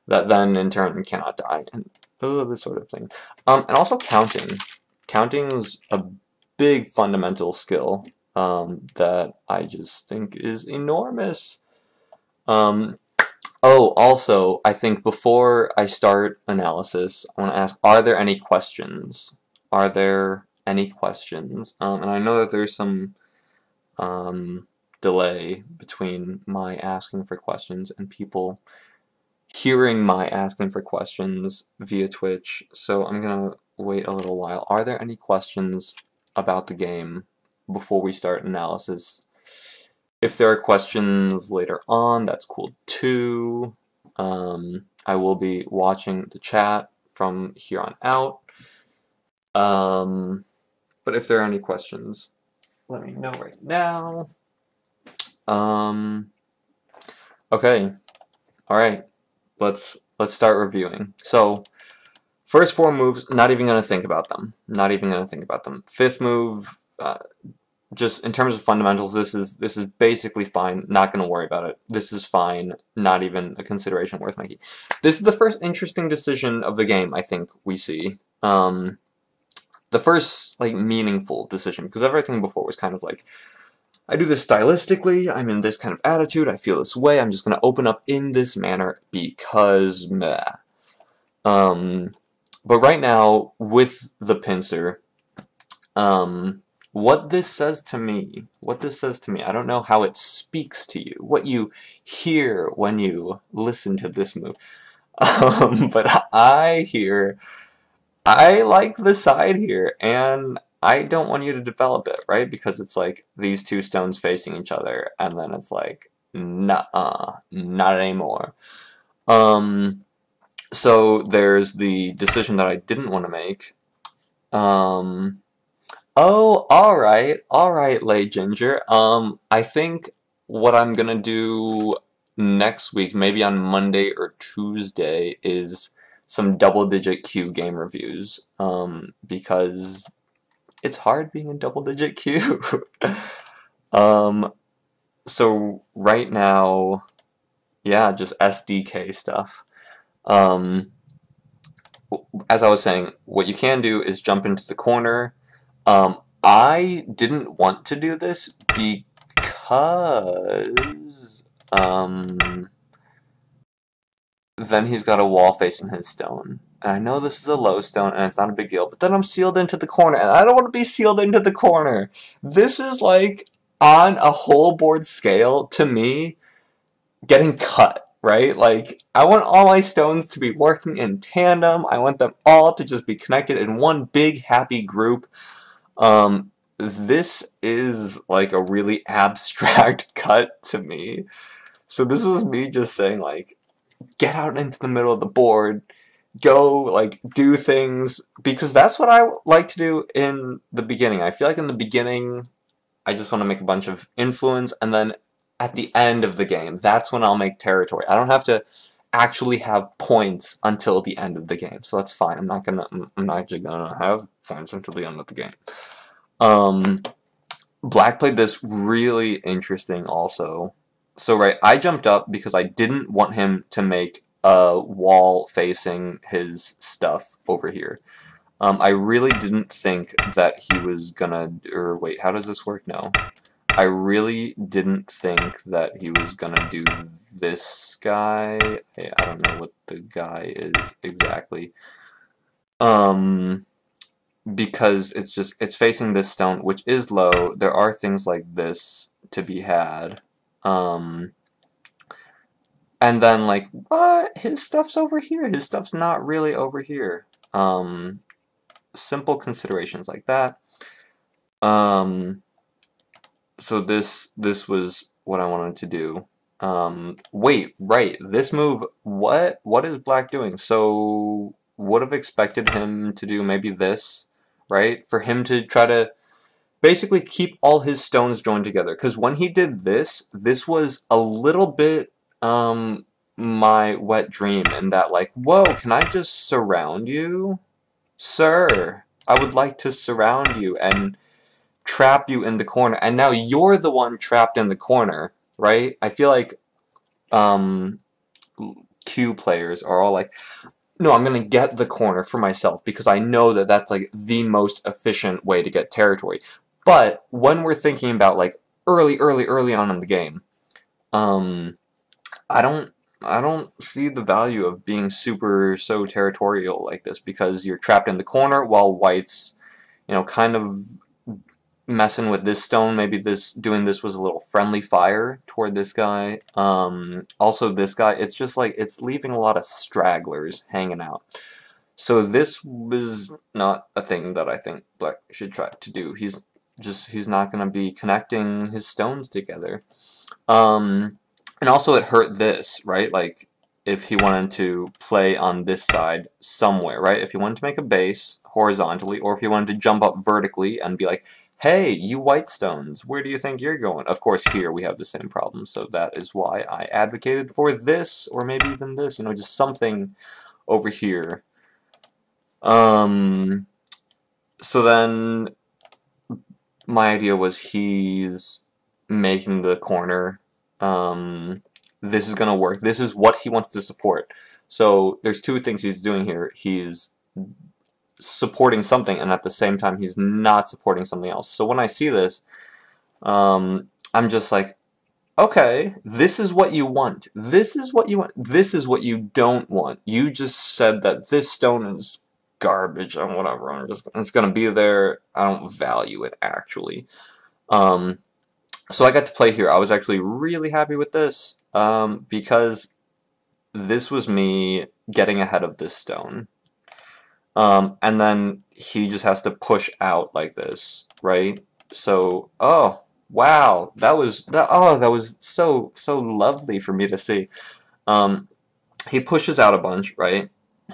that then in turn cannot die, and this sort of thing. And also counting. Counting is a big fundamental skill that I just think is enormous. Oh, also, I think before I start analysis, I want to ask, are there any questions? Are there any questions? And I know that there's some delay between my asking for questions and people hearing my asking for questions via Twitch, so I'm gonna wait a little while. Are there any questions about the game before we start analysis? If there are questions later on, that's cool too. I will be watching the chat from here on out. But if there are any questions, let me know right now. Okay. All right. Let's start reviewing. So, first 4 moves, not even gonna think about them. Not even gonna think about them. 5th move, just in terms of fundamentals, this is basically fine. Not gonna worry about it. This is fine. Not even a consideration worth making. This is the first interesting decision of the game I think we see. The first like meaningful decision, because everything before was kind of like, I do this stylistically, I'm in this kind of attitude, I feel this way, I'm just gonna open up in this manner because meh. But right now, with the pincer, what this says to me, I don't know how it speaks to you, what you hear when you listen to this move, but I like the side here, and I don't want you to develop it, right? Because it's like these 2 stones facing each other, and then it's like, nuh-uh, not anymore. So there's the decision that I didn't want to make. Oh, alright, Lay Ginger. I think what I'm gonna do next week, maybe on Monday or Tuesday, is some double-digit Q game reviews, because it's hard being in double-digit Q. So right now, yeah, just SDK stuff. As I was saying, what you can do is jump into the corner. I didn't want to do this because, then he's got a wall facing his stone. And I know this is a low stone, and it's not a big deal, but then I'm sealed into the corner, and I don't want to be sealed into the corner. This is like, on a whole board scale, to me, getting cut, right? Like, I want all my stones to be working in tandem. I want them all to just be connected in one big happy group. This is like a really abstract cut to me. So this was me just saying, like, get out into the middle of the board, go, like, do things, because that's what I like to do in the beginning. I feel like in the beginning, I just want to make a bunch of influence, and then at the end of the game, that's when I'll make territory. I don't have to actually have points until the end of the game, so that's fine. I'm not actually gonna have points until the end of the game. Black played this really interesting also. So right, I jumped up because I didn't want him to make a wall facing his stuff over here. I really didn't think that he was gonna, or wait, how does this work? No. I really didn't think that he was gonna do this guy. I don't know what the guy is exactly. Because it's facing this stone, which is low. There are things like this to be had. And then, like, what? His stuff's over here. His stuff's not really over here. Simple considerations like that. So this was what I wanted to do. Wait, right, this move, what is Black doing? So, would have expected him to do maybe this, right? For him to try to basically keep all his stones joined together. Because when he did this, this was a little bit, my wet dream in that, like, whoa, can I just surround you? Sir, I would like to surround you and trap you in the corner, and now you're the one trapped in the corner, right? I feel like Q players are all like, no, I'm gonna get the corner for myself because I know that that's like the most efficient way to get territory. But when we're thinking about like early on in the game, I don't see the value of being so territorial like this, because you're trapped in the corner while white's, you know, kind of messing with this stone. Maybe doing this was a little friendly fire toward this guy. Also this guy, it's just like, it's leaving a lot of stragglers hanging out. So this was not a thing that I think Black should try to do. He's not going to be connecting his stones together. And also it hurt this, right? Like, if he wanted to play on this side somewhere, right? If he wanted to make a base horizontally, or if he wanted to jump up vertically and be like, hey, you white stones, where do you think you're going? Of course, here we have the same problem, so that is why I advocated for this, or maybe even this, you know, just something over here. So then my idea was he's making the corner. This is going to work. This is what he wants to support. So there's two things he's doing here. He's supporting something, and at the same time he's not supporting something else. So when I see this, I'm just like, okay, this is what you want. This is what you want. This is what you don't want. You just said that this stone is garbage and whatever. It's gonna be there. I don't value it, actually. So I got to play here. I was actually really happy with this, because this was me getting ahead of this stone. And then he just has to push out like this, right? So, oh, wow, that was so lovely for me to see. He pushes out a bunch, right?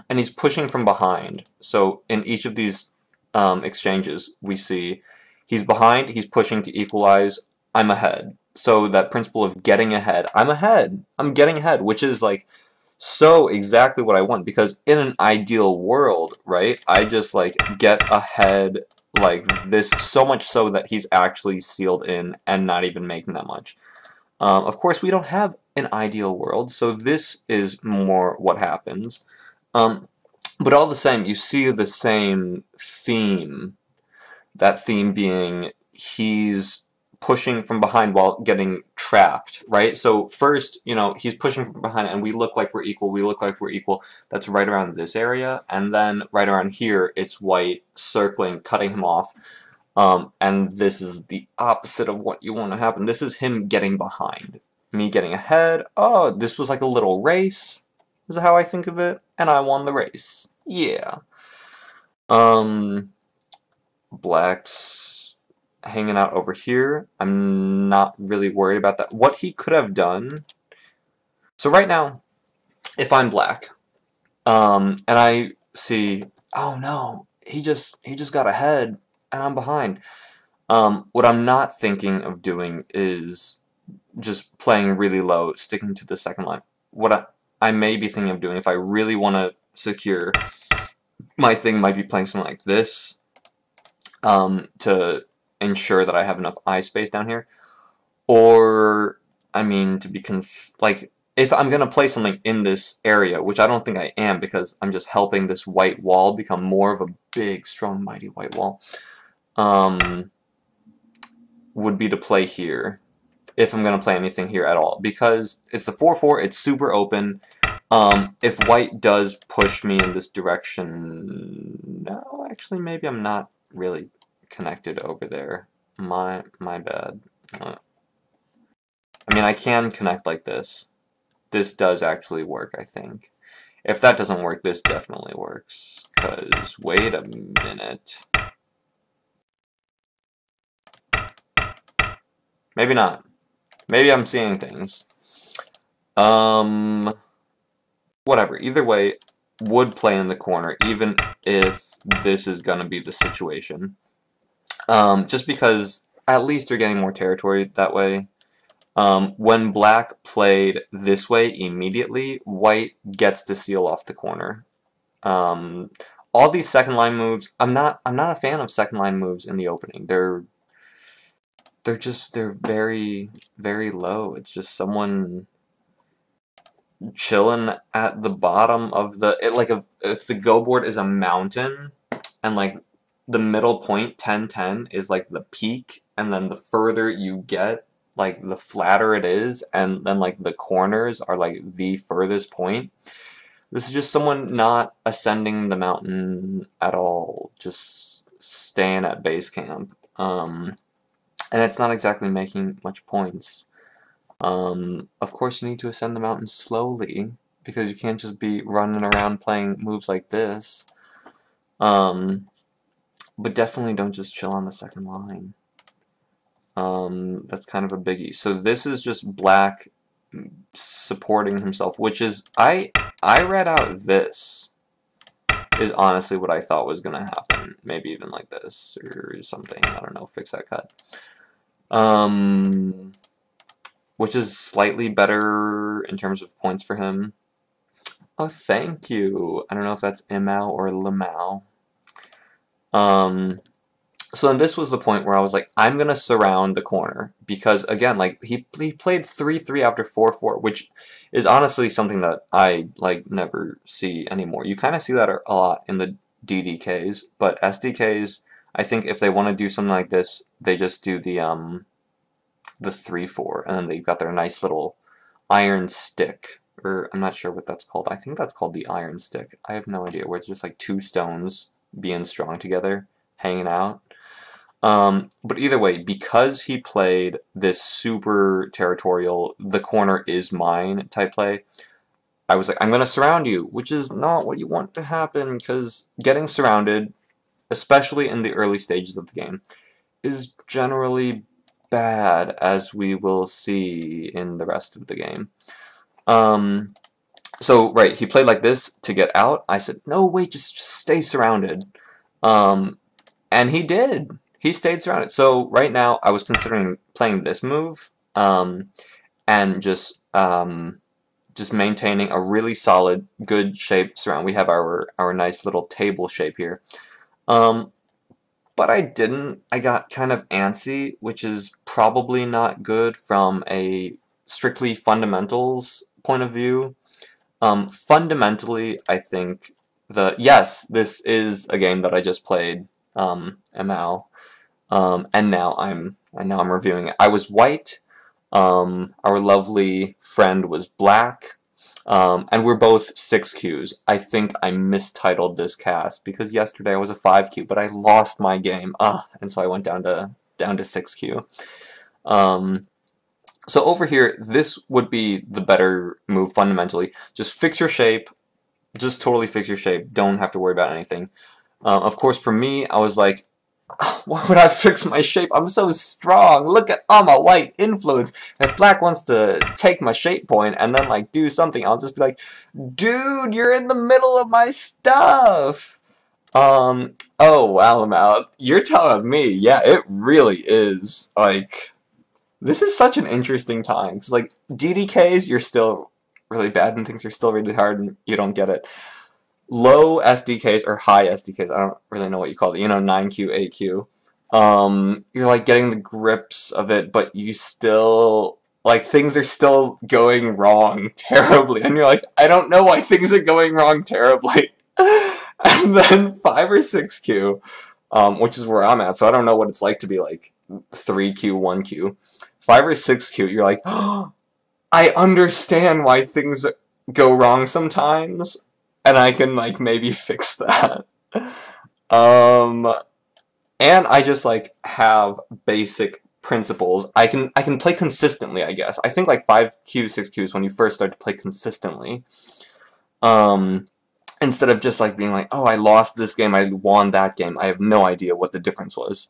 And he's pushing from behind. So in each of these exchanges, we see he's behind, he's pushing to equalize, I'm ahead. So that principle of getting ahead, I'm ahead, I'm getting ahead, which is like so exactly what I want, because in an ideal world, right, I just like get ahead like this, so much so that he's actually sealed in and not even making that much. Of course, we don't have an ideal world, so this is more what happens. But all the same, you see the same theme, that theme being he's pushing from behind while getting trapped, right? So first, you know, he's pushing from behind and we look like we're equal, we look like we're equal. That's right around this area, and then right around here, it's white circling, cutting him off. And this is the opposite of what you want to happen. This is him getting behind, me getting ahead. Oh, this was like a little race, is how I think of it, and I won the race. Yeah. Black's hanging out over here. I'm not really worried about that. What he could have done, so right now, if I'm Black, and I see, oh no, he just got ahead and I'm behind. What I'm not thinking of doing is just playing really low, sticking to the second line. What I may be thinking of doing, if I really want to secure my thing, might be playing something like this, to ensure that I have enough eye space down here. Or, I mean, to be like, if I'm going to play something in this area, which I don't think I am, because I'm just helping this white wall become more of a big, strong, mighty white wall, would be to play here, if I'm going to play anything here at all. Because it's the 4-4, it's super open. If white does push me in this direction, no, actually, maybe I'm not really connected over there. My bad. I mean, I can connect like this. This does actually work, I think. If that doesn't work, this definitely works. Because, wait a minute. Maybe not. Maybe I'm seeing things. Whatever. Either way, would play in the corner, even if this is gonna be the situation. Just because at least you're getting more territory that way. When Black played this way immediately, white gets to seal off the corner. All these second line moves, I'm not a fan of second line moves in the opening. They're very, very low. It's just someone chilling at the bottom of the, if the go board is a mountain, and like the middle point, 10-10, is like the peak, and then the further you get, like the flatter it is, and then like the corners are like the furthest point. This is just someone not ascending the mountain at all, just staying at base camp. And it's not exactly making much points. Of course you need to ascend the mountain slowly, because you can't just be running around playing moves like this. But definitely don't just chill on the second line. That's kind of a biggie. So this is just black supporting himself, which is, I read out this is honestly what I thought was gonna happen. Maybe even like this or something. I don't know. Fix that cut. Which is slightly better in terms of points for him. Oh, thank you. I don't know if that's Imao or Lamau. So then this was the point where I was like, I'm gonna surround the corner, because again, like he played 3-3 after 4-4, which is honestly something that I like never see anymore. You kind of see that a lot in the DDKs, but SDKs, I think if they want to do something like this, they just do the 3-4, and then they've got their nice little iron stick, or I'm not sure what that's called. I think that's called the iron stick. I have no idea, where it's just like two stones being strong together, hanging out. But either way, because he played this super territorial, the corner is mine type play, I was like, I'm going to surround you, which is not what you want to happen, because getting surrounded, especially in the early stages of the game, is generally bad, as we will see in the rest of the game. So, right, he played like this to get out. I said, no, wait, just stay surrounded. And he did. He stayed surrounded. So, right now, I was considering playing this move, and just maintaining a really solid, good shape surround. We have our nice little table shape here. But I didn't. I got kind of antsy, which is probably not good from a strictly fundamentals point of view. Fundamentally, I think yes, this is a game that I just played, ML, and now I'm reviewing it. I was white. Our lovely friend was black. And we're both 6Qs. I think I mistitled this cast because yesterday I was a 5Q, but I lost my game. And so I went down to 6Q. So over here, this would be the better move fundamentally. Just fix your shape. Just totally fix your shape. Don't have to worry about anything. Of course, for me, I was like, why would I fix my shape? I'm so strong. Look at all my white influence. If black wants to take my shape point and then like do something, I'll just be like, dude, you're in the middle of my stuff. Oh wow, Lamau, you're telling me. Yeah, it really is. Like, this is such an interesting time. Cause like DDKs, you're still really bad and things are still really hard and you don't get it. Low SDKs or high SDKs, I don't really know what you call it, 9Q, 8Q. You're like getting the grips of it, but you still, like, things are still going wrong terribly. And you're like, I don't know why things are going wrong terribly. And then 5 or 6Q, which is where I'm at, so I don't know what it's like to be like 3Q, 1Q. 5 or 6Q, you're like, oh, I understand why things go wrong sometimes. And I can, like, maybe fix that. And I just, like, have basic principles. I can play consistently, I guess. I think, like, 5Q, 6Q is when you first start to play consistently. Instead of just, like, being like, oh, I lost this game, I won that game. I have no idea what the difference was.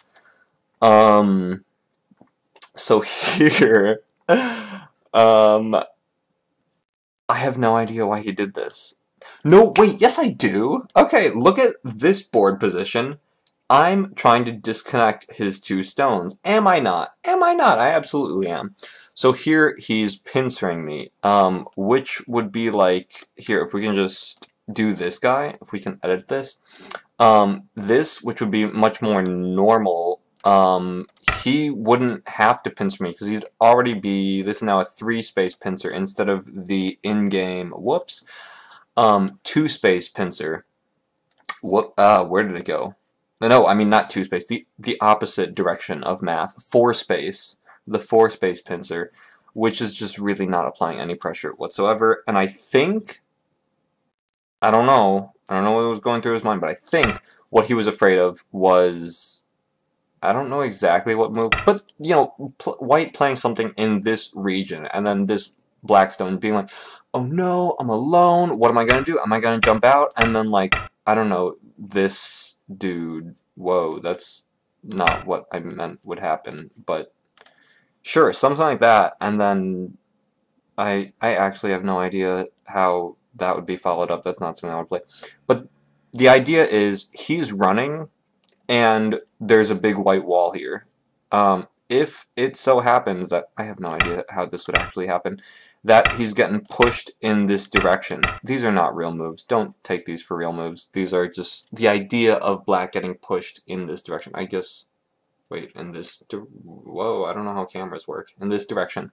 So here, I have no idea why he did this. No, wait, yes I do. Okay, look at this board position. I'm trying to disconnect his two stones. Am I not? Am I not? I absolutely am. So here he's pincering me, which would be like, here, if we can just do this guy, if we can edit this, this, which would be much more normal, he wouldn't have to pincer me because he'd already be, this is now a 3-space pincer instead of the in-game, whoops, 2-space pincer. What? Where did it go? No, I mean not 2-space. The opposite direction of math. 4-space. The 4-space pincer, which is just really not applying any pressure whatsoever. And I think, I don't know what was going through his mind, but I think what he was afraid of was I don't know exactly what move, but, you know, white playing something in this region, and then this Blackstone being like, oh no, I'm alone, what am I gonna do? Am I gonna jump out? And then, like, I don't know, this dude, whoa, that's not what I meant would happen, but sure, something like that, and then I actually have no idea how that would be followed up. That's not something I would play. But the idea is he's running, and there's a big white wall here. If it so happens that, I have no idea how this would actually happen, that he's getting pushed in this direction. These are not real moves. Don't take these for real moves. These are just the idea of black getting pushed in this direction. I guess, wait, in this, whoa, I don't know how cameras work. In this direction.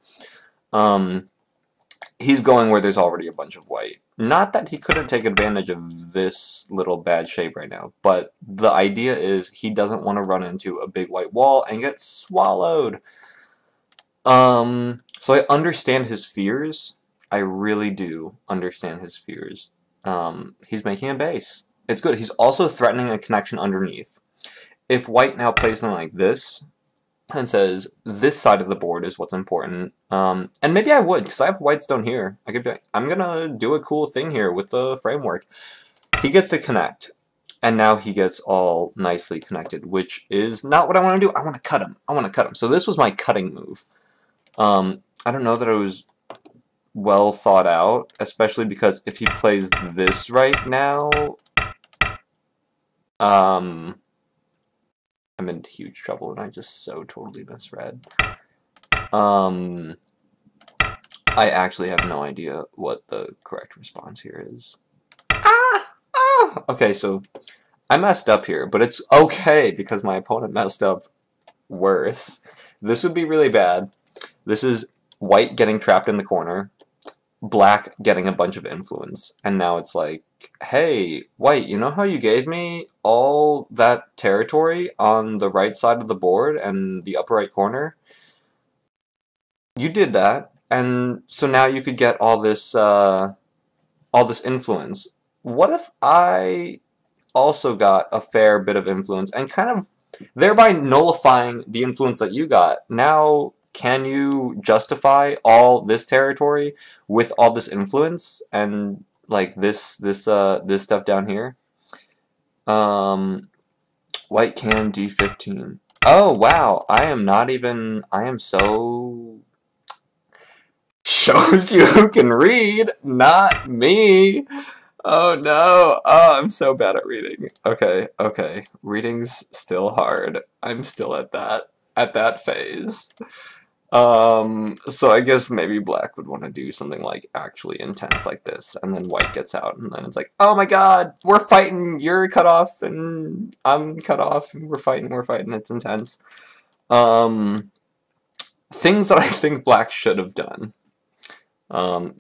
He's going where there's already a bunch of white. Not that he couldn't take advantage of this little bad shape right now, but the idea is he doesn't want to run into a big white wall and get swallowed. So I understand his fears. I really do understand his fears. He's making a base. It's good. He's also threatening a connection underneath. If white now plays something like this, and says, this side of the board is what's important. And maybe I would, because I have white stone here. I could be like, I'm going to do a cool thing here with the framework. He gets to connect, and now he gets all nicely connected, which is not what I want to do. I want to cut him. I want to cut him. So this was my cutting move. I don't know that it was well thought out, especially because if he plays this right now, I'm in huge trouble, and I just so totally misread. I actually have no idea what the correct response here is. Okay, so I messed up here, but it's okay because my opponent messed up worse. This would be really bad. This is white getting trapped in the corner, black getting a bunch of influence, and now it's like, hey, white, you know how you gave me all that territory on the right side of the board and the upper right corner? You did that, and so now you could get all this influence. What if I also got a fair bit of influence and kind of thereby nullifying the influence that you got? Now, can you justify all this territory with all this influence and like this stuff down here? White can D15. Oh wow, I am so shows you who can read, not me. Oh no. Oh, I'm so bad at reading. Okay. Reading's still hard. I'm still at that phase. So I guess maybe black would want to do something like actually intense like this, and then white gets out, and then it's like, oh my god, we're fighting, you're cut off, and I'm cut off, and we're fighting, it's intense. Things that I think black should have done.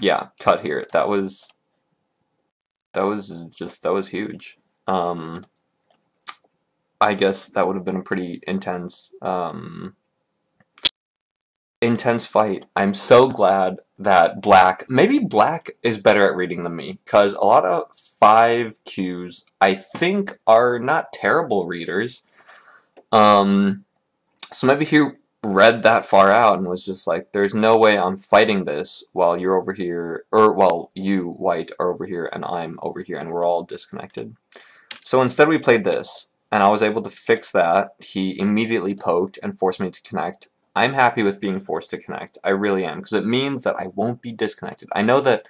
Yeah, cut here. That was huge. I guess that would have been a pretty intense fight. I'm so glad that maybe black is better at reading than me, because a lot of 5Qs I think are not terrible readers. So maybe he read that far out and was just like, there's no way I'm fighting this while you're over here, or while you, white, are over here and I'm over here and we're all disconnected. So instead we played this, and I was able to fix that. He immediately poked and forced me to connect. I'm happy with being forced to connect. I really am, because it means that I won't be disconnected. I know that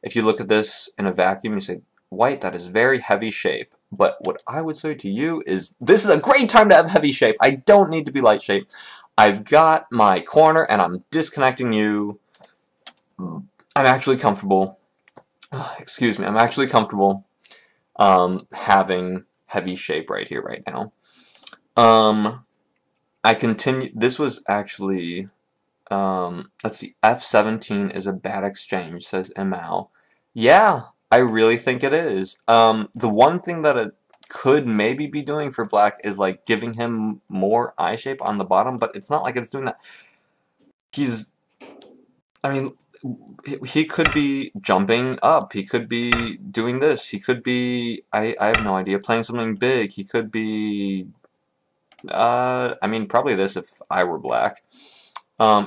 if you look at this in a vacuum, you say, white, that is very heavy shape. But what I would say to you is, this is a great time to have heavy shape. I don't need to be light shape. I've got my corner, and I'm disconnecting you. I'm actually comfortable. Excuse me, I'm actually comfortable having heavy shape right here, right now. I continue. This was actually, let's see, F17 is a bad exchange, says Emal. Yeah, I really think it is. The one thing that it could maybe be doing for black is like giving him more eye shape on the bottom, but it's not like it's doing that. I mean, he could be jumping up, he could be doing this, he could be, I have no idea, playing something big, he could be I mean, probably this if I were black.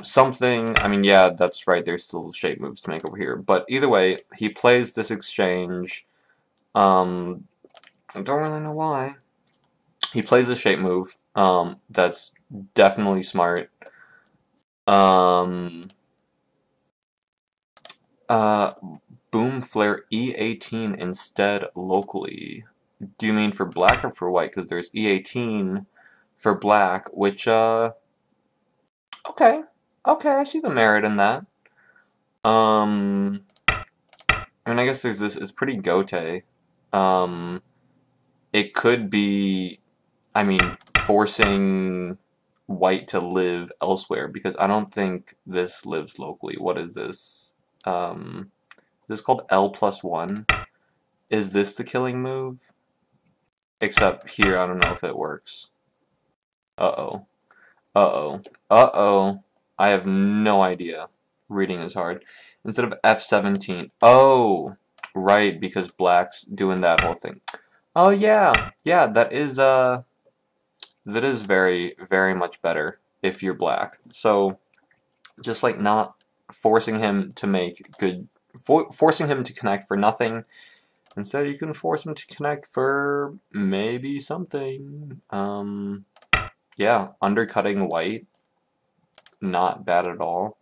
Something, I mean, yeah, that's right, there's still shape moves to make over here. But either way, he plays this exchange. I don't really know why. He plays the shape move. That's definitely smart. Um, Boom Flare E18 instead locally. Do you mean for black or for white? Because there's E18 for black, which, okay. Okay, I see the merit in that. I mean, I guess there's this, it's pretty gote. It could be, I mean, forcing white to live elsewhere, because I don't think this lives locally. What is this? Is this called L+1? Is this the killing move? Except here, I don't know if it works. Uh-oh. Uh-oh. Uh-oh. I have no idea. Reading is hard. Instead of F17. Oh! Right, because black's doing that whole thing. Oh, yeah. Yeah, that is very, very much better if you're black. So, just like not forcing him to make good... forcing him to connect for nothing. Instead, you can force him to connect for maybe something. Yeah, undercutting white, not bad at all.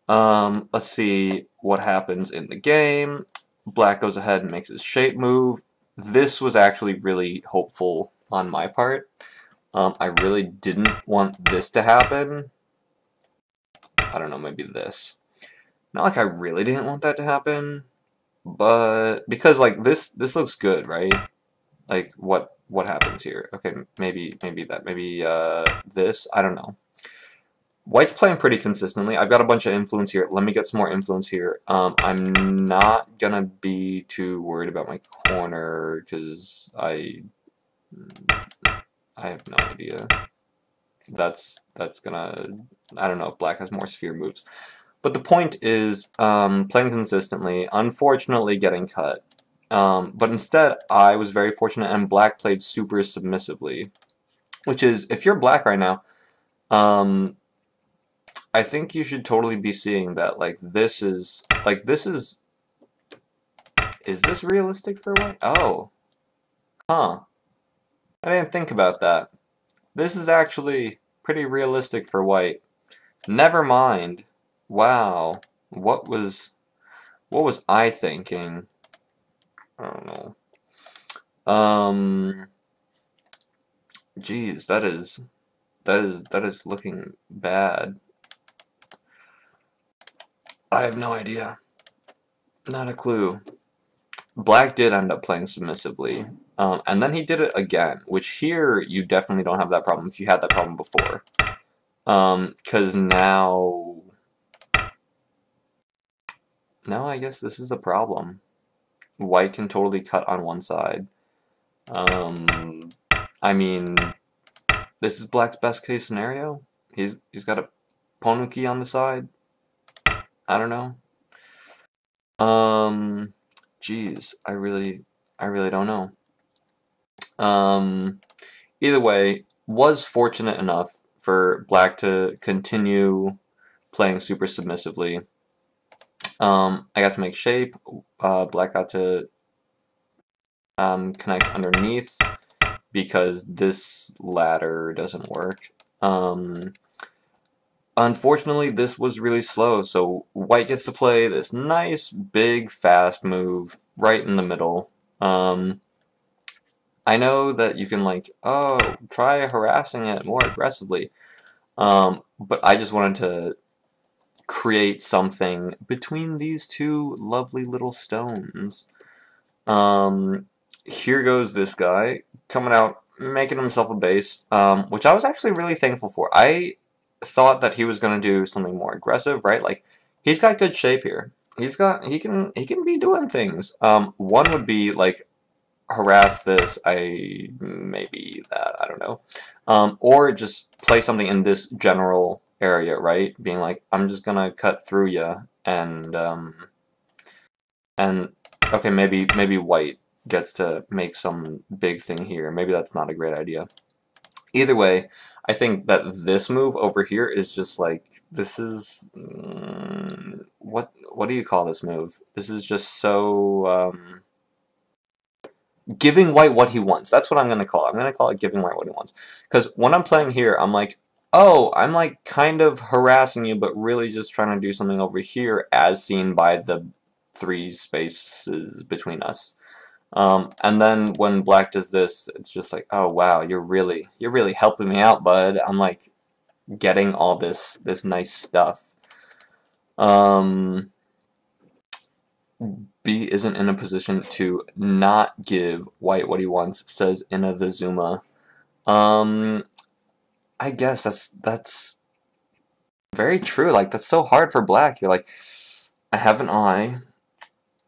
Let's see what happens in the game. Black goes ahead and makes his shape move. This was actually really hopeful on my part. I really didn't want this to happen. I don't know, maybe this. Not like I really didn't want that to happen, but because like this looks good, right? Like what happens here? Okay, maybe that. Maybe this. I don't know. White's playing pretty consistently. I've got a bunch of influence here. Let me get some more influence here. I'm not gonna be too worried about my corner because I have no idea. That's gonna... I don't know if black has more sphere moves. But the point is playing consistently, unfortunately getting cut. But instead, I was very fortunate and black played super submissively. Which is, if you're black right now, I think you should totally be seeing that, like, this is this realistic for white? Oh. Huh. I didn't think about that. This is actually pretty realistic for white. Never mind. Wow. What was I thinking? I don't know. Geez, that is looking bad. I have no idea. Not a clue. Black did end up playing submissively. And then he did it again, which here you definitely don't have that problem if you had that problem before. Because now I guess this is a problem. White can totally cut on one side. I mean, this is black's best case scenario. He's got a Ponuki on the side. I don't know. Geez, I really don't know. Either way, was fortunate enough for black to continue playing super submissively. I got to make shape. Black got to connect underneath because this ladder doesn't work. Unfortunately, this was really slow, so white gets to play this nice, big, fast move right in the middle. I know that you can, like, oh, try harassing it more aggressively, but I just wanted to create something between these two lovely little stones. Here goes this guy, coming out, making himself a base, which I was actually really thankful for. I thought that he was going to do something more aggressive, right? Like, he's got good shape here. He can be doing things. One would be, like, harass this, maybe that, I don't know. Or just play something in this general area, right? Being like, I'm just gonna cut through you, and okay, maybe white gets to make some big thing here. Maybe that's not a great idea. Either way, I think that this move over here is just like, this is, what do you call this move? This is just so, giving white what he wants. That's what I'm going to call it. I'm going to call it giving white what he wants. Because when I'm playing here, I'm like, oh, I'm like kind of harassing you, but really just trying to do something over here as seen by the 3 spaces between us. And then when black does this, it's just like, oh wow, you're really helping me out, bud. I'm like getting all this nice stuff. B isn't in a position to not give white what he wants, says Ina the Zuma. I guess that's very true. Like, that's so hard for black. You're like, I have an eye,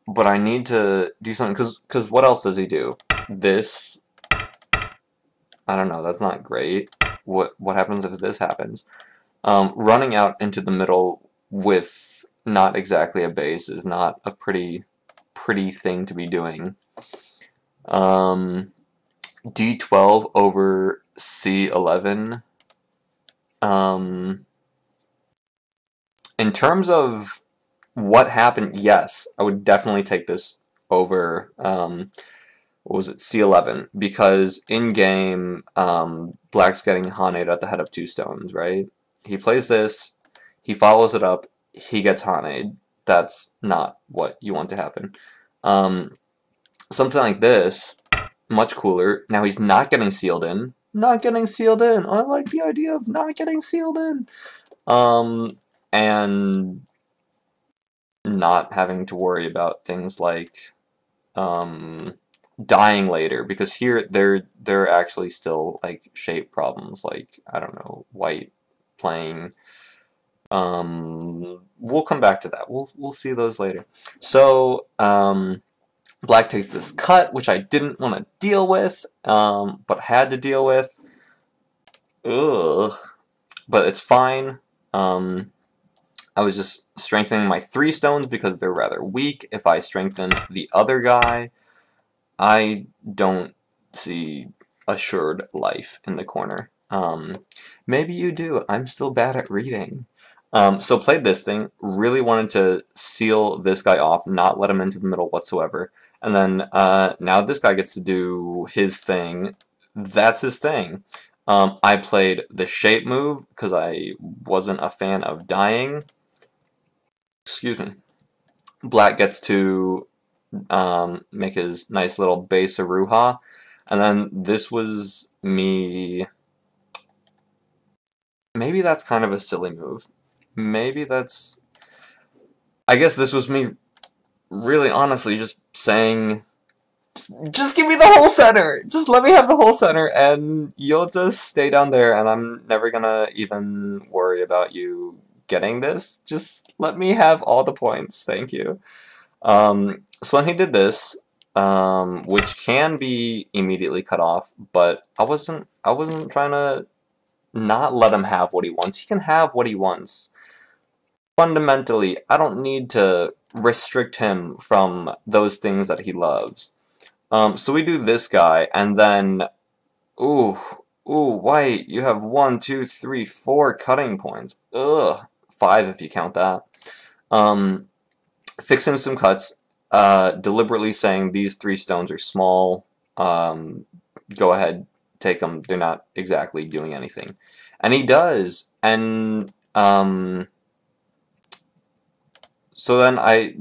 but I need to do something, because what else does he do? This, I don't know, that's not great. What happens if this happens? Running out into the middle with not exactly a base is not a pretty thing to be doing. D12 over C11. In terms of what happened, yes, I would definitely take this over, what was it, C11, because in-game, black's getting Hane'd at the head of 2 stones, right? He plays this, he follows it up, he gets Hane'd. That's not what you want to happen. Something like this, much cooler. Now he's not getting sealed in. Not getting sealed in. I like the idea of not getting sealed in. And not having to worry about things like dying later, because here there are actually still like shape problems, like, I don't know, white playing, we'll come back to that. We'll see those later. So black takes this cut, which I didn't want to deal with, but had to deal with. Ugh. But it's fine. I was just strengthening my 3 stones because they're rather weak. If I strengthen the other guy, I don't see assured life in the corner. Maybe you do. I'm still bad at reading. So played this thing, really wanted to seal this guy off, not let him into the middle whatsoever. And then now this guy gets to do his thing. That's his thing. I played the shape move because I wasn't a fan of dying. Excuse me. Black gets to make his nice little base Aruha. And then this was me. Maybe that's kind of a silly move. Maybe that's... I guess this was me really honestly just saying, just give me the whole center! Just let me have the whole center, and you'll just stay down there, and I'm never gonna even worry about you getting this. Just let me have all the points, thank you. So when he did this, which can be immediately cut off, but I wasn't trying to not let him have what he wants. He can have what he wants. Fundamentally, I don't need to restrict him from those things that he loves. So we do this guy, and then, ooh, white, you have 1, 2, 3, 4 cutting points. Ugh, 5 if you count that. Fixing some cuts, deliberately saying these 3 stones are small. Go ahead, take them. They're not exactly doing anything. And he does. And so then I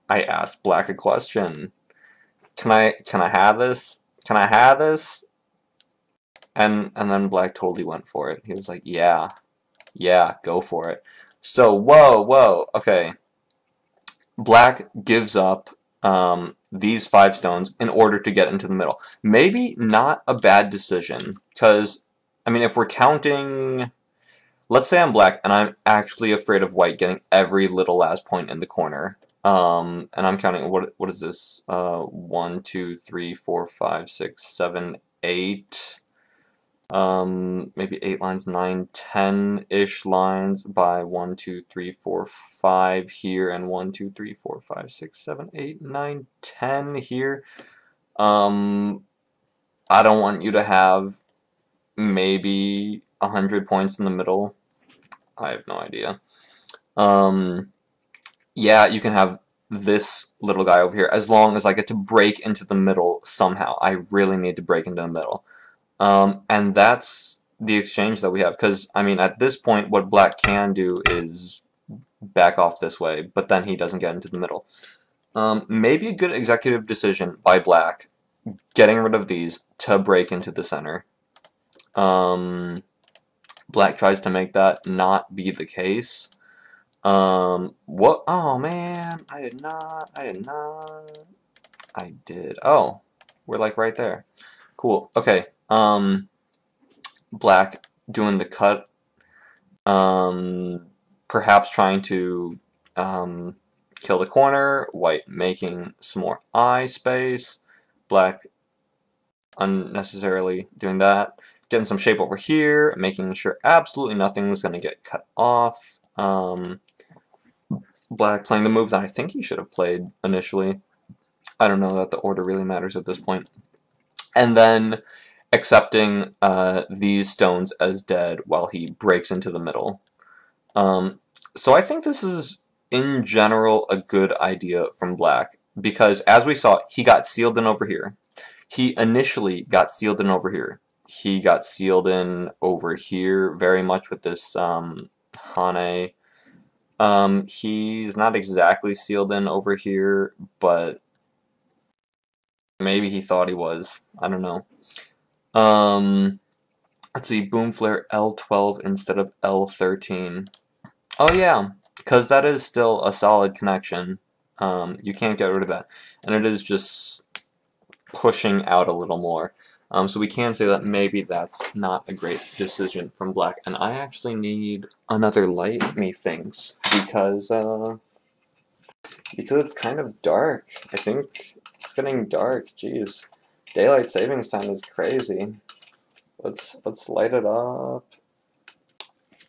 asked Black a question. Can I have this? Can I have this? And then Black totally went for it. He was like, yeah, go for it. So whoa, okay. Black gives up these 5 stones in order to get into the middle. Maybe not a bad decision, because, I mean, if we're counting, let's say I'm black and I'm actually afraid of white getting every little last point in the corner. And I'm counting, what is this? 1, 2, 3, 4, 5, 6, 7, 8. Maybe 8 lines, 9, 10-ish lines by 1, 2, 3, 4, 5 here, and 1, 2, 3, 4, 5, 6, 7, 8, 9, 10 here. I don't want you to have maybe 100 points in the middle. I have no idea. Yeah, you can have this little guy over here as long as I get to break into the middle somehow. I really need to break into the middle. And that's the exchange that we have, because, I mean, at this point, what black can do is back off this way, but then he doesn't get into the middle. Maybe a good executive decision by black, getting rid of these to break into the center. Black tries to make that not be the case. What? Oh, man, I did not. I did. Oh, we're like right there. Cool. Okay. Black doing the cut, perhaps trying to kill the corner, white making some more eye space, black unnecessarily doing that, getting some shape over here, making sure absolutely nothing is going to get cut off. Black playing the move that I think he should have played initially. I don't know that the order really matters at this point. And then accepting these stones as dead while he breaks into the middle. So I think this is, in general, a good idea from black, because as we saw, he got sealed in over here. He initially got sealed in over here. He got sealed in over here very much with this Hane. He's not exactly sealed in over here, but maybe he thought he was. I don't know. Let's see, Boom Flare L12 instead of L13. Oh yeah, because that is still a solid connection. You can't get rid of that. And it is just pushing out a little more. So we can say that maybe that's not a great decision from black. And I actually need another light, methinks, because it's kind of dark. I think it's getting dark. Jeez, daylight savings time is crazy. Let's light it up.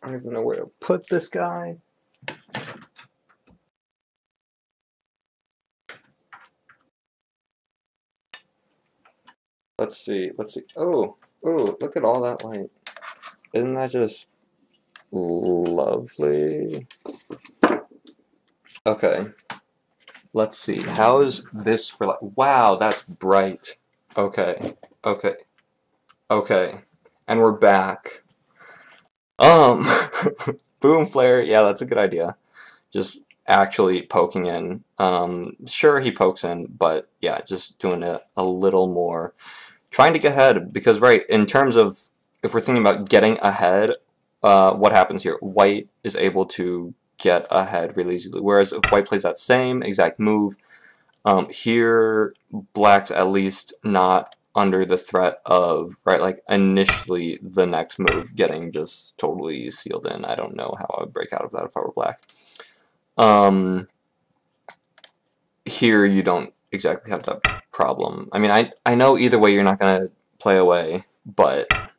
I don't even know where to put this guy. Let's see. Oh, look at all that light. Isn't that just lovely? Okay. Let's see. How's this for light? Wow, that's bright. Okay. And we're back. Boom Flare, yeah, that's a good idea. Just actually poking in. Sure, he pokes in, but yeah, just doing it a little more. Trying to get ahead, because, right, in terms of, if we're thinking about getting ahead, what happens here? White is able to get ahead really easily, whereas if white plays that same exact move, here, black's at least not under the threat of, right, like, initially the next move getting just totally sealed in. I don't know how I would break out of that if I were black. Here you don't exactly have that problem. I mean, I know either way you're not going to play away, but I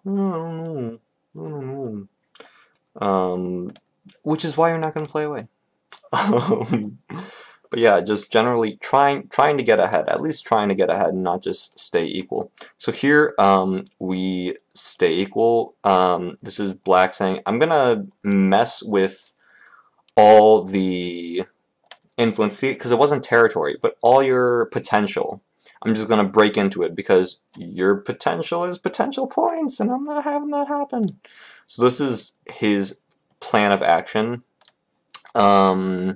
don't know. Which is why you're not going to play away. But yeah, just generally trying to get ahead, at least trying to get ahead and not just stay equal. So here we stay equal. This is black saying, I'm going to mess with all the influence, because it wasn't territory, but all your potential. I'm just going to break into it because your potential is potential points, and I'm not having that happen. So this is his plan of action. I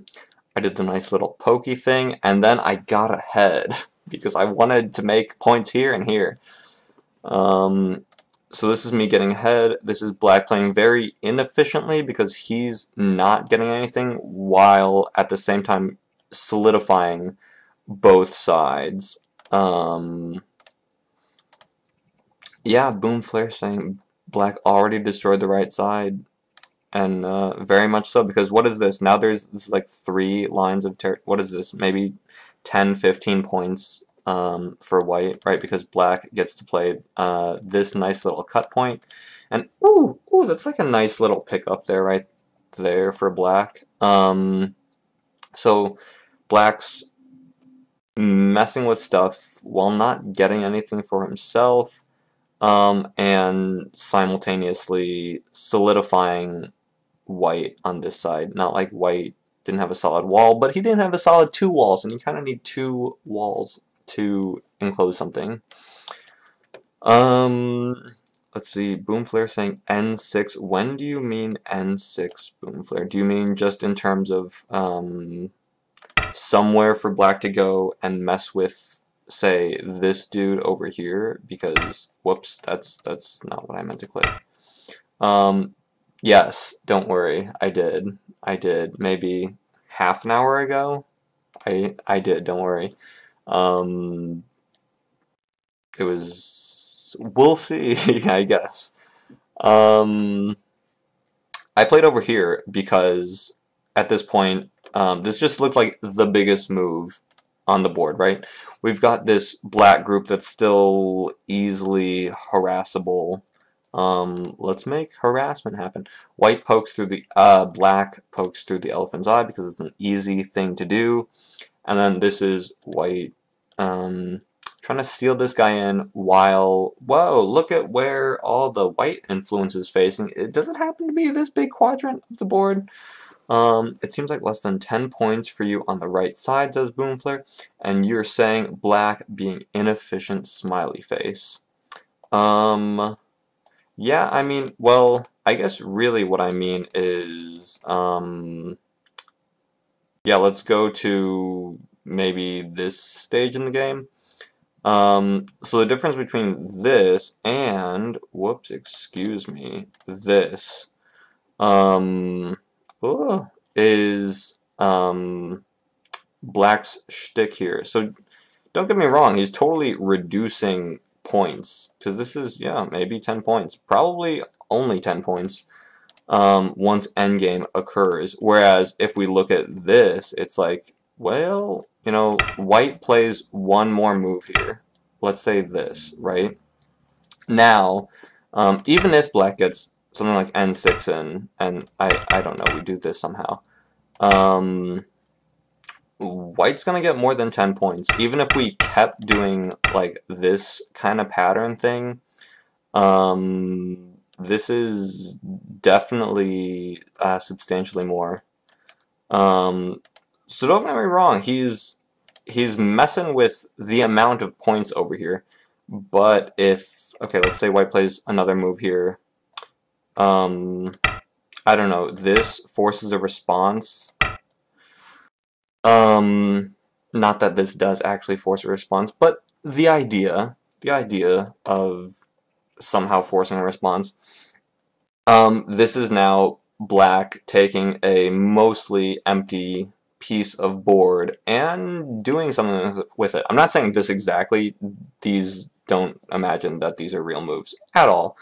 did the nice little pokey thing, and then I got ahead because I wanted to make points here and here. So this is me getting ahead. This is black playing very inefficiently because he's not getting anything, while at the same time solidifying both sides. Yeah, Boom Flare saying black already destroyed the right side. And very much so, because what is this? Now this is like 3 lines of what is this? Maybe 10, 15 points for white, right? Because black gets to play this nice little cut point. And ooh, that's like a nice little pickup there, right there for black. So black's messing with stuff while not getting anything for himself. and simultaneously solidifying white on this side. Not like white didn't have a solid wall, but he didn't have a solid 2 walls, and you kind of need 2 walls to enclose something. Let's see, Boom Flare saying N6. When do you mean N6, Boom Flare? Do you mean just in terms of somewhere for black to go and mess with, say, this dude over here? Because, whoops, that's not what I meant to click. Yes, don't worry, I did. Maybe half an hour ago. I did, don't worry. It was, we'll see, I guess. I played over here because at this point, this just looked like the biggest move on the board, right? We've got this black group that's still easily harassable. Let's make harassment happen. White pokes through the, black pokes through the elephant's eye because it's an easy thing to do. And then this is white, trying to seal this guy in while, whoa, look at where all the white influence is facing. It doesn't happen to be this big quadrant of the board. It seems like less than 10 points for you on the right side, says Boom Flare, and you're saying black being inefficient smiley face. Yeah, I mean, well, I guess really what I mean is, yeah, let's go to maybe this stage in the game. So the difference between this and, whoops, excuse me, this, is, black's shtick here. So don't get me wrong, he's totally reducing points, because this is, yeah, maybe 10 points, probably only 10 points, once endgame occurs, whereas if we look at this, it's like, well, you know, white plays one more move here, let's say this, right? Now, even if black gets something like N6 in, and I don't know, we do this somehow, white's gonna get more than 10 points. Even if we kept doing like this kind of pattern thing, this is definitely substantially more. So don't get me wrong, he's messing with the amount of points over here. But if, okay, let's say white plays another move here. I don't know, this forces a response. Not that this does actually force a response, but the idea of somehow forcing a response. This is now black taking a mostly empty piece of board and doing something with it. I'm not saying this exactly. These, don't imagine that these are real moves at all.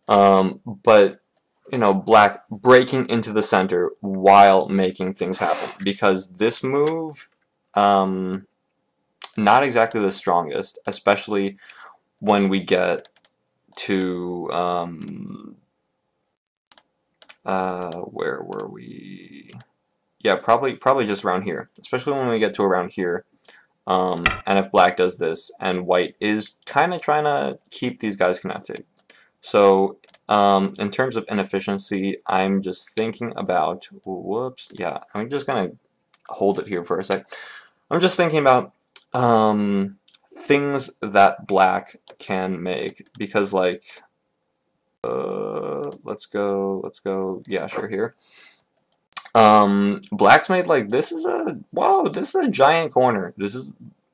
But you know, black breaking into the center while making things happen, because this move, not exactly the strongest, especially when we get to, where were we? Yeah, probably just around here, especially when we get to around here. And if black does this, and white is kind of trying to keep these guys connected. So, in terms of inefficiency, I'm just thinking about, whoops, yeah, I'm just gonna hold it here for a sec. I'm just thinking about, things that black can make, because like, let's go, yeah, sure, here. Black's made like, this is a, whoa, this is a giant corner. This is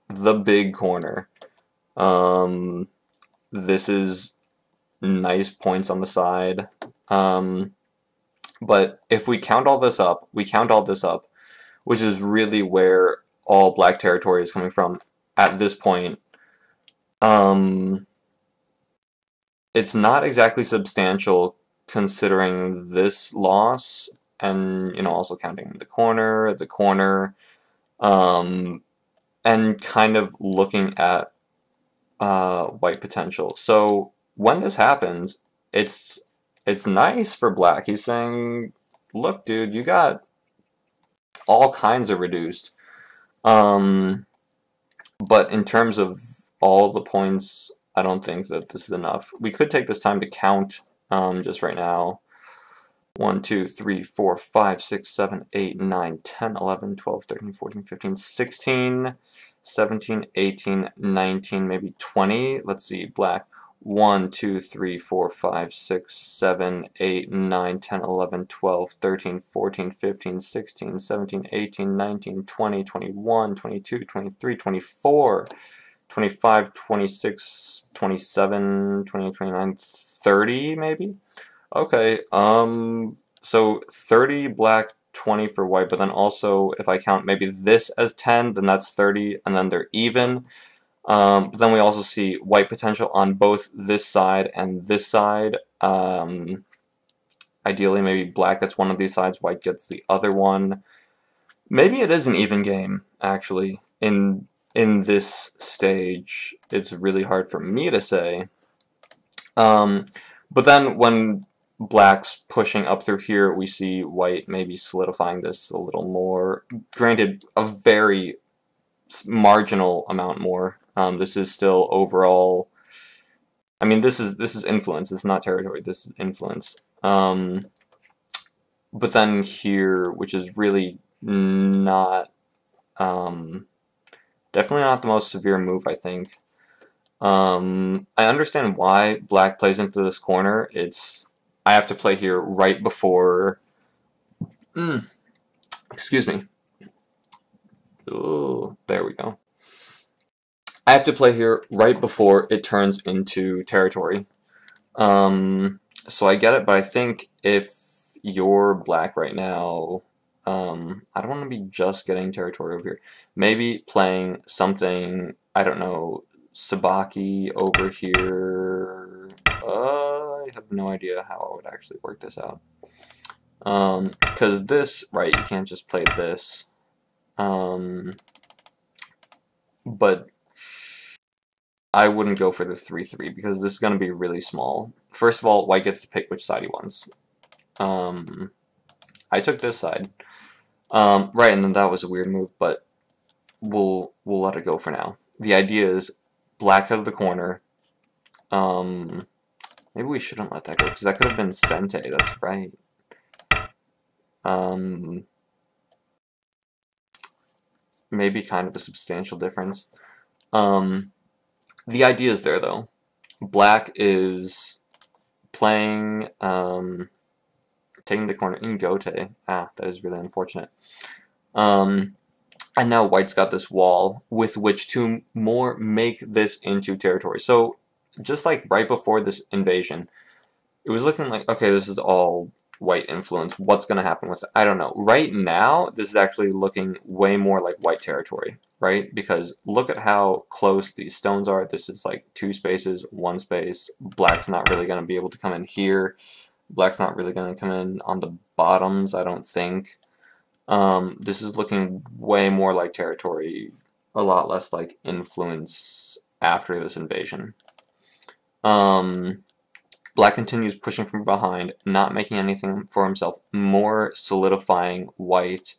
the big corner. This is nice points on the side. But if we count all this up, which is really where all black territory is coming from at this point, it's not exactly substantial considering this loss, and you know, also counting the corner, and kind of looking at white potential. So when this happens, it's nice for black. He's saying, look, dude, you got all kinds of reduced. But in terms of all the points I don't think that this is enough. We could take this time to count just right now. 1, 2, 3, 4, 5, 6, 7, 8, 9, 10, 11, 12, 13, 14, 15, 16, 17, 18, 19, maybe 20. Let's see, black. 1, 2, 3, 4, 5, 6, 7, 8, 9, 10, 11, 12, 13, 14, 15, 16, 17, 18, 19, 20, 21, 22, 23, 24, 25, 26, 27, 28, 29, 30 maybe? Okay, so 30 black, 20 for white, but then also if I count maybe this as 10, then that's 30, and then they're even. But then we also see white potential on both this side and this side. Ideally, maybe black gets one of these sides, white gets the other one. Maybe it is an even game, actually. In this stage, it's really hard for me to say. But then when black's pushing up through here, we see white maybe solidifying this a little more. Granted, a very marginal amount more. This is still overall. I mean, this is influence. It's not territory. This is influence. But then here, which is really not, definitely not the most severe move, I think. I understand why black plays into this corner. I have to play here right before. Excuse me. Oh, there we go. I have to play here right before it turns into territory. So I get it, but I think if you're black right now, I don't want to be just getting territory over here. Maybe playing something, I don't know, Sabaki over here. I have no idea how I would actually work this out. Because this, right, you can't just play this. But I wouldn't go for the 3-3 because this is going to be really small. First of all, white gets to pick which side he wants. I took this side. Right, and then that was a weird move, but we'll let it go for now. The idea is black has the corner. Maybe we shouldn't let that go because that could have been Sente. That's right. Maybe kind of a substantial difference. The idea is there, though. Black is playing, taking the corner in Gote. Ah, that is really unfortunate. And now white's got this wall with which to more make this into territory. So, just like right before this invasion, it was looking like, okay, this is all white influence. What's going to happen with it? I don't know. Right now, this is actually looking way more like white territory, right? Because look at how close these stones are. This is like 2 spaces, 1 space. Black's not really going to be able to come in here. Black's not really going to come in on the bottoms, I don't think. This is looking way more like territory, a lot less like influence after this invasion. Black continues pushing from behind, not making anything for himself, more solidifying white.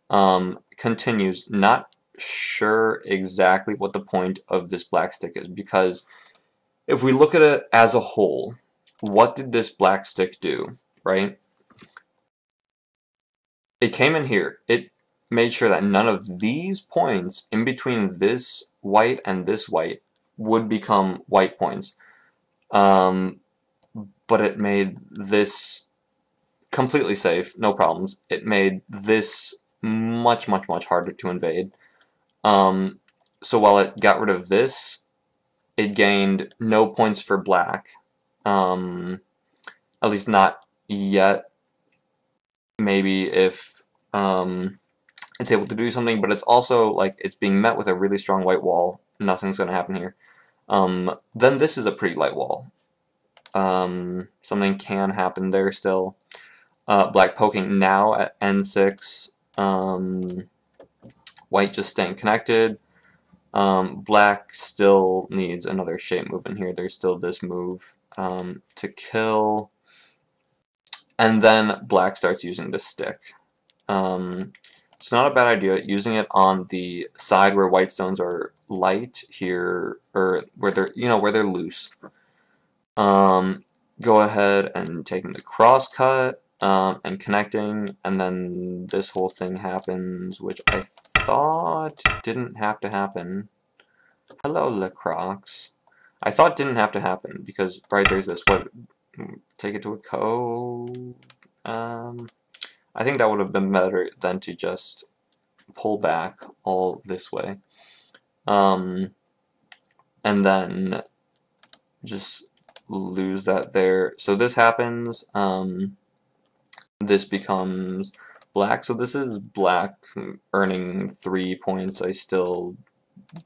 Continues, not sure exactly what the point of this black stick is, because if we look at it as a whole, what did this black stick do, right? It came in here. It made sure that none of these points in between this white and this white would become white points. But it made this completely safe, no problems. It made this much, much, much harder to invade. So while it got rid of this, it gained no points for black. At least not yet. Maybe if it's able to do something, but it's also like it's being met with a really strong white wall. Nothing's going to happen here. Then this is a pretty light wall. Something can happen there still. Black poking now at N6. White just staying connected. Black still needs another shape move in here. There's still this move to kill. And then black starts using the stick. So it's not a bad idea using it on the side where white stones are light here, or where they're, where they're loose. Go ahead and taking the cross cut, and connecting, and then this whole thing happens, which I thought didn't have to happen. Hello, Lacroix. I thought didn't have to happen, because, right, there's this, take it to a code, I think that would have been better than to just pull back all this way, and then just lose that there. So this happens, this becomes black, so this is black earning 3 points. I still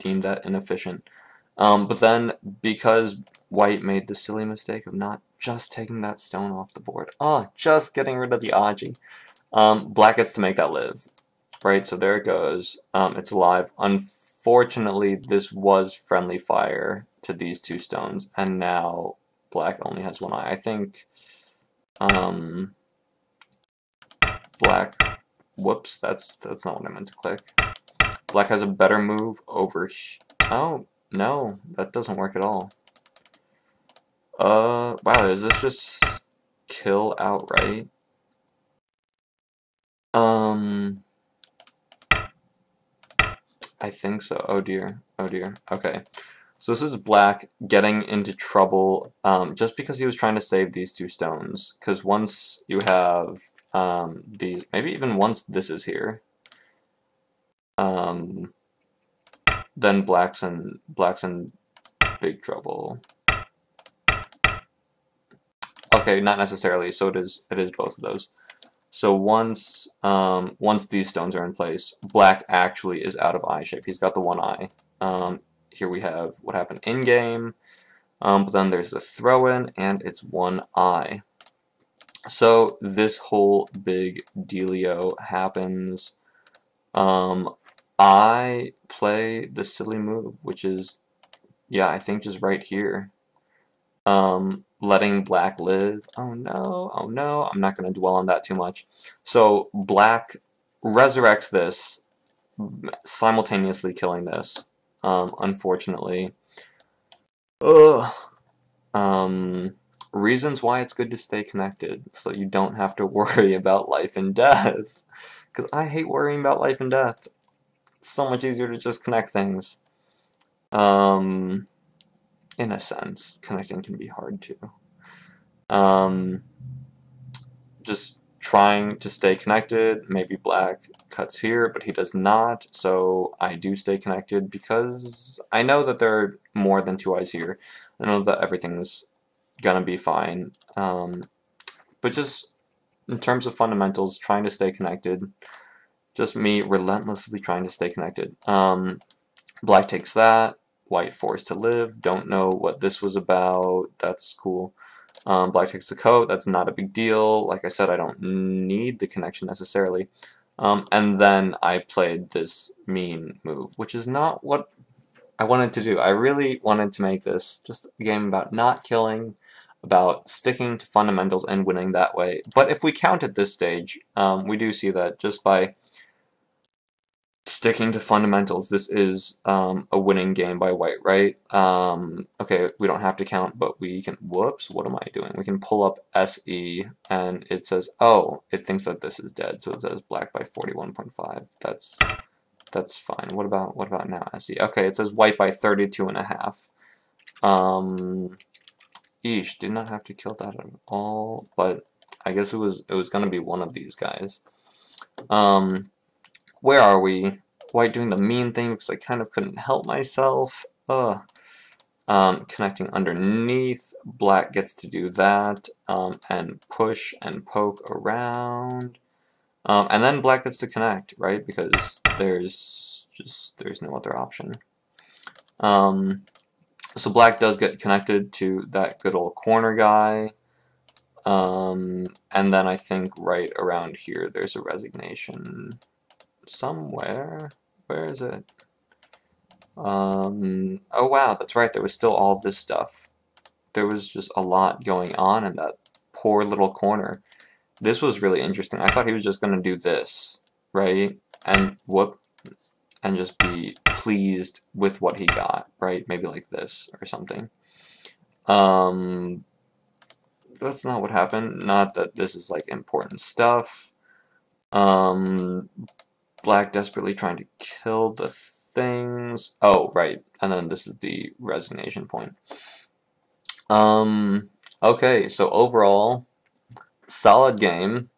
deem that inefficient. But then, because white made the silly mistake of not just taking that stone off the board, just getting rid of the Aji, black gets to make that live, right? So there it goes. It's alive. Unfortunately, this was friendly fire to these two stones, and now black only has one eye. I think black, whoops, that's not what I meant to click. Black has a better move over, oh, no, that doesn't work at all. Wow, is this just kill outright? I think so. Oh dear, oh dear. Okay, so this is black getting into trouble, just because he was trying to save these two stones. Because once you have these, maybe even once this is here, then black's in big trouble. Okay, not necessarily. So it is both of those. So once these stones are in place, black actually is out of eye shape. He's got the one eye. Here we have what happened in game, but then there's the throw-in, and it's one eye. So this whole big dealio happens. I play the silly move, which is, yeah, I think just right here. Letting black live. Oh no, oh no, I'm not going to dwell on that too much. So black resurrects this, simultaneously killing this, unfortunately. Reasons why it's good to stay connected, so you don't have to worry about life and death. Because I hate worrying about life and death. It's so much easier to just connect things. In a sense, connecting can be hard too. Just trying to stay connected. Maybe black cuts here, but he does not, so I do stay connected because I know that there are more than two eyes here. I know that everything's gonna be fine. But just in terms of fundamentals, trying to stay connected. Just me relentlessly trying to stay connected. Black takes that. White forced to live. Don't know what this was about. That's cool. Black takes the coat. That's not a big deal. Like I said, I don't need the connection necessarily. And then I played this mean move, which is not what I wanted to do. I really wanted to make this just a game about not killing, about sticking to fundamentals and winning that way. But if we count at this stage, we do see that just by sticking to fundamentals, this is a winning game by white, right? Okay, we don't have to count, but we can, whoops, what am I doing? We can pull up SE, and it says, oh, it thinks that this is dead, so it says black by 41.5. That's fine. What about now, SE? Okay, it says white by 32.5. Eesh, did not have to kill that at all, but I guess it was gonna be one of these guys. Where are we? White doing the mean thing because I kind of couldn't help myself. Connecting underneath. Black gets to do that, and push and poke around. And then black gets to connect, right? Because there's no other option. So black does get connected to that good old corner guy. And then I think right around here there's a resignation somewhere. Where is it? Oh wow, that's right, there was still all this stuff. There was just a lot going on in that poor little corner. This was really interesting. I thought he was just gonna do this, right? and whoop, and just be pleased with what he got, right? Maybe like this or something. That's not what happened. Not that this is like important stuff. Black desperately trying to kill the things. Oh, right. And then this is the resignation point. Okay, so overall, solid game.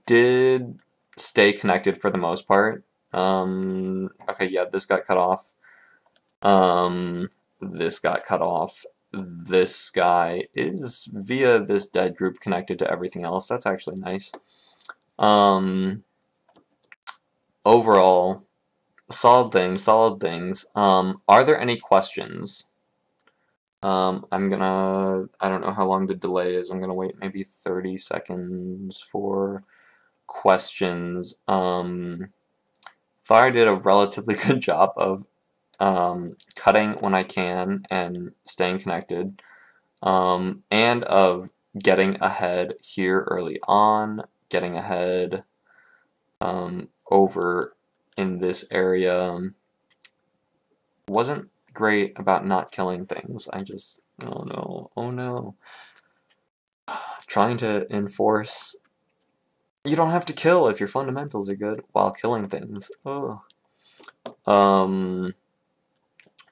Did stay connected for the most part. Okay, yeah, this got cut off. This got cut off. This guy is via this dead group connected to everything else. That's actually nice. Overall, solid things, solid things. Are there any questions? I don't know how long the delay is. I'm gonna wait maybe 30 seconds for questions. Thought I did a relatively good job of cutting when I can and staying connected, and of getting ahead here early on, getting ahead over in this area. Wasn't great about not killing things. I just, oh no, oh no. Trying to enforce, you don't have to kill if your fundamentals are good while killing things. Oh.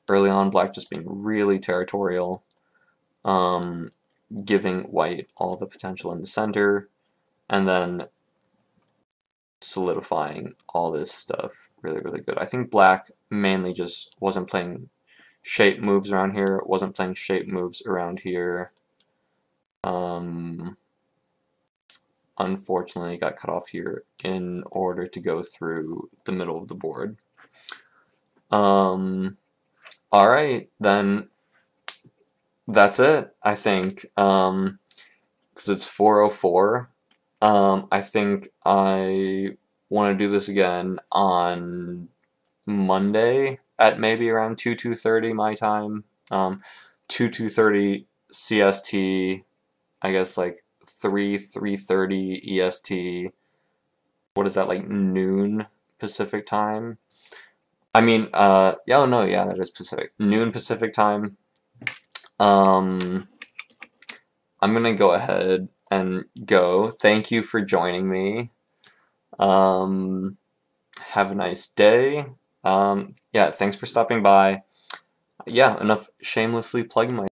Early on, black just being really territorial, giving white all the potential in the center, and then solidifying all this stuff really, really good. I think black mainly just wasn't playing shape moves around here, wasn't playing shape moves around here. Unfortunately, got cut off here in order to go through the middle of the board. Alright, then that's it, I think. Because it's 4:04. I think I want to do this again on Monday at maybe around 2:30 my time. 2:30 CST, I guess like 3:30 EST. What is that, like noon Pacific time? I mean, yeah, oh no, yeah, that is Pacific. Noon Pacific time. I'm gonna go ahead and go. Thank you for joining me. Have a nice day. Yeah, thanks for stopping by. Yeah, enough shamelessly plugging my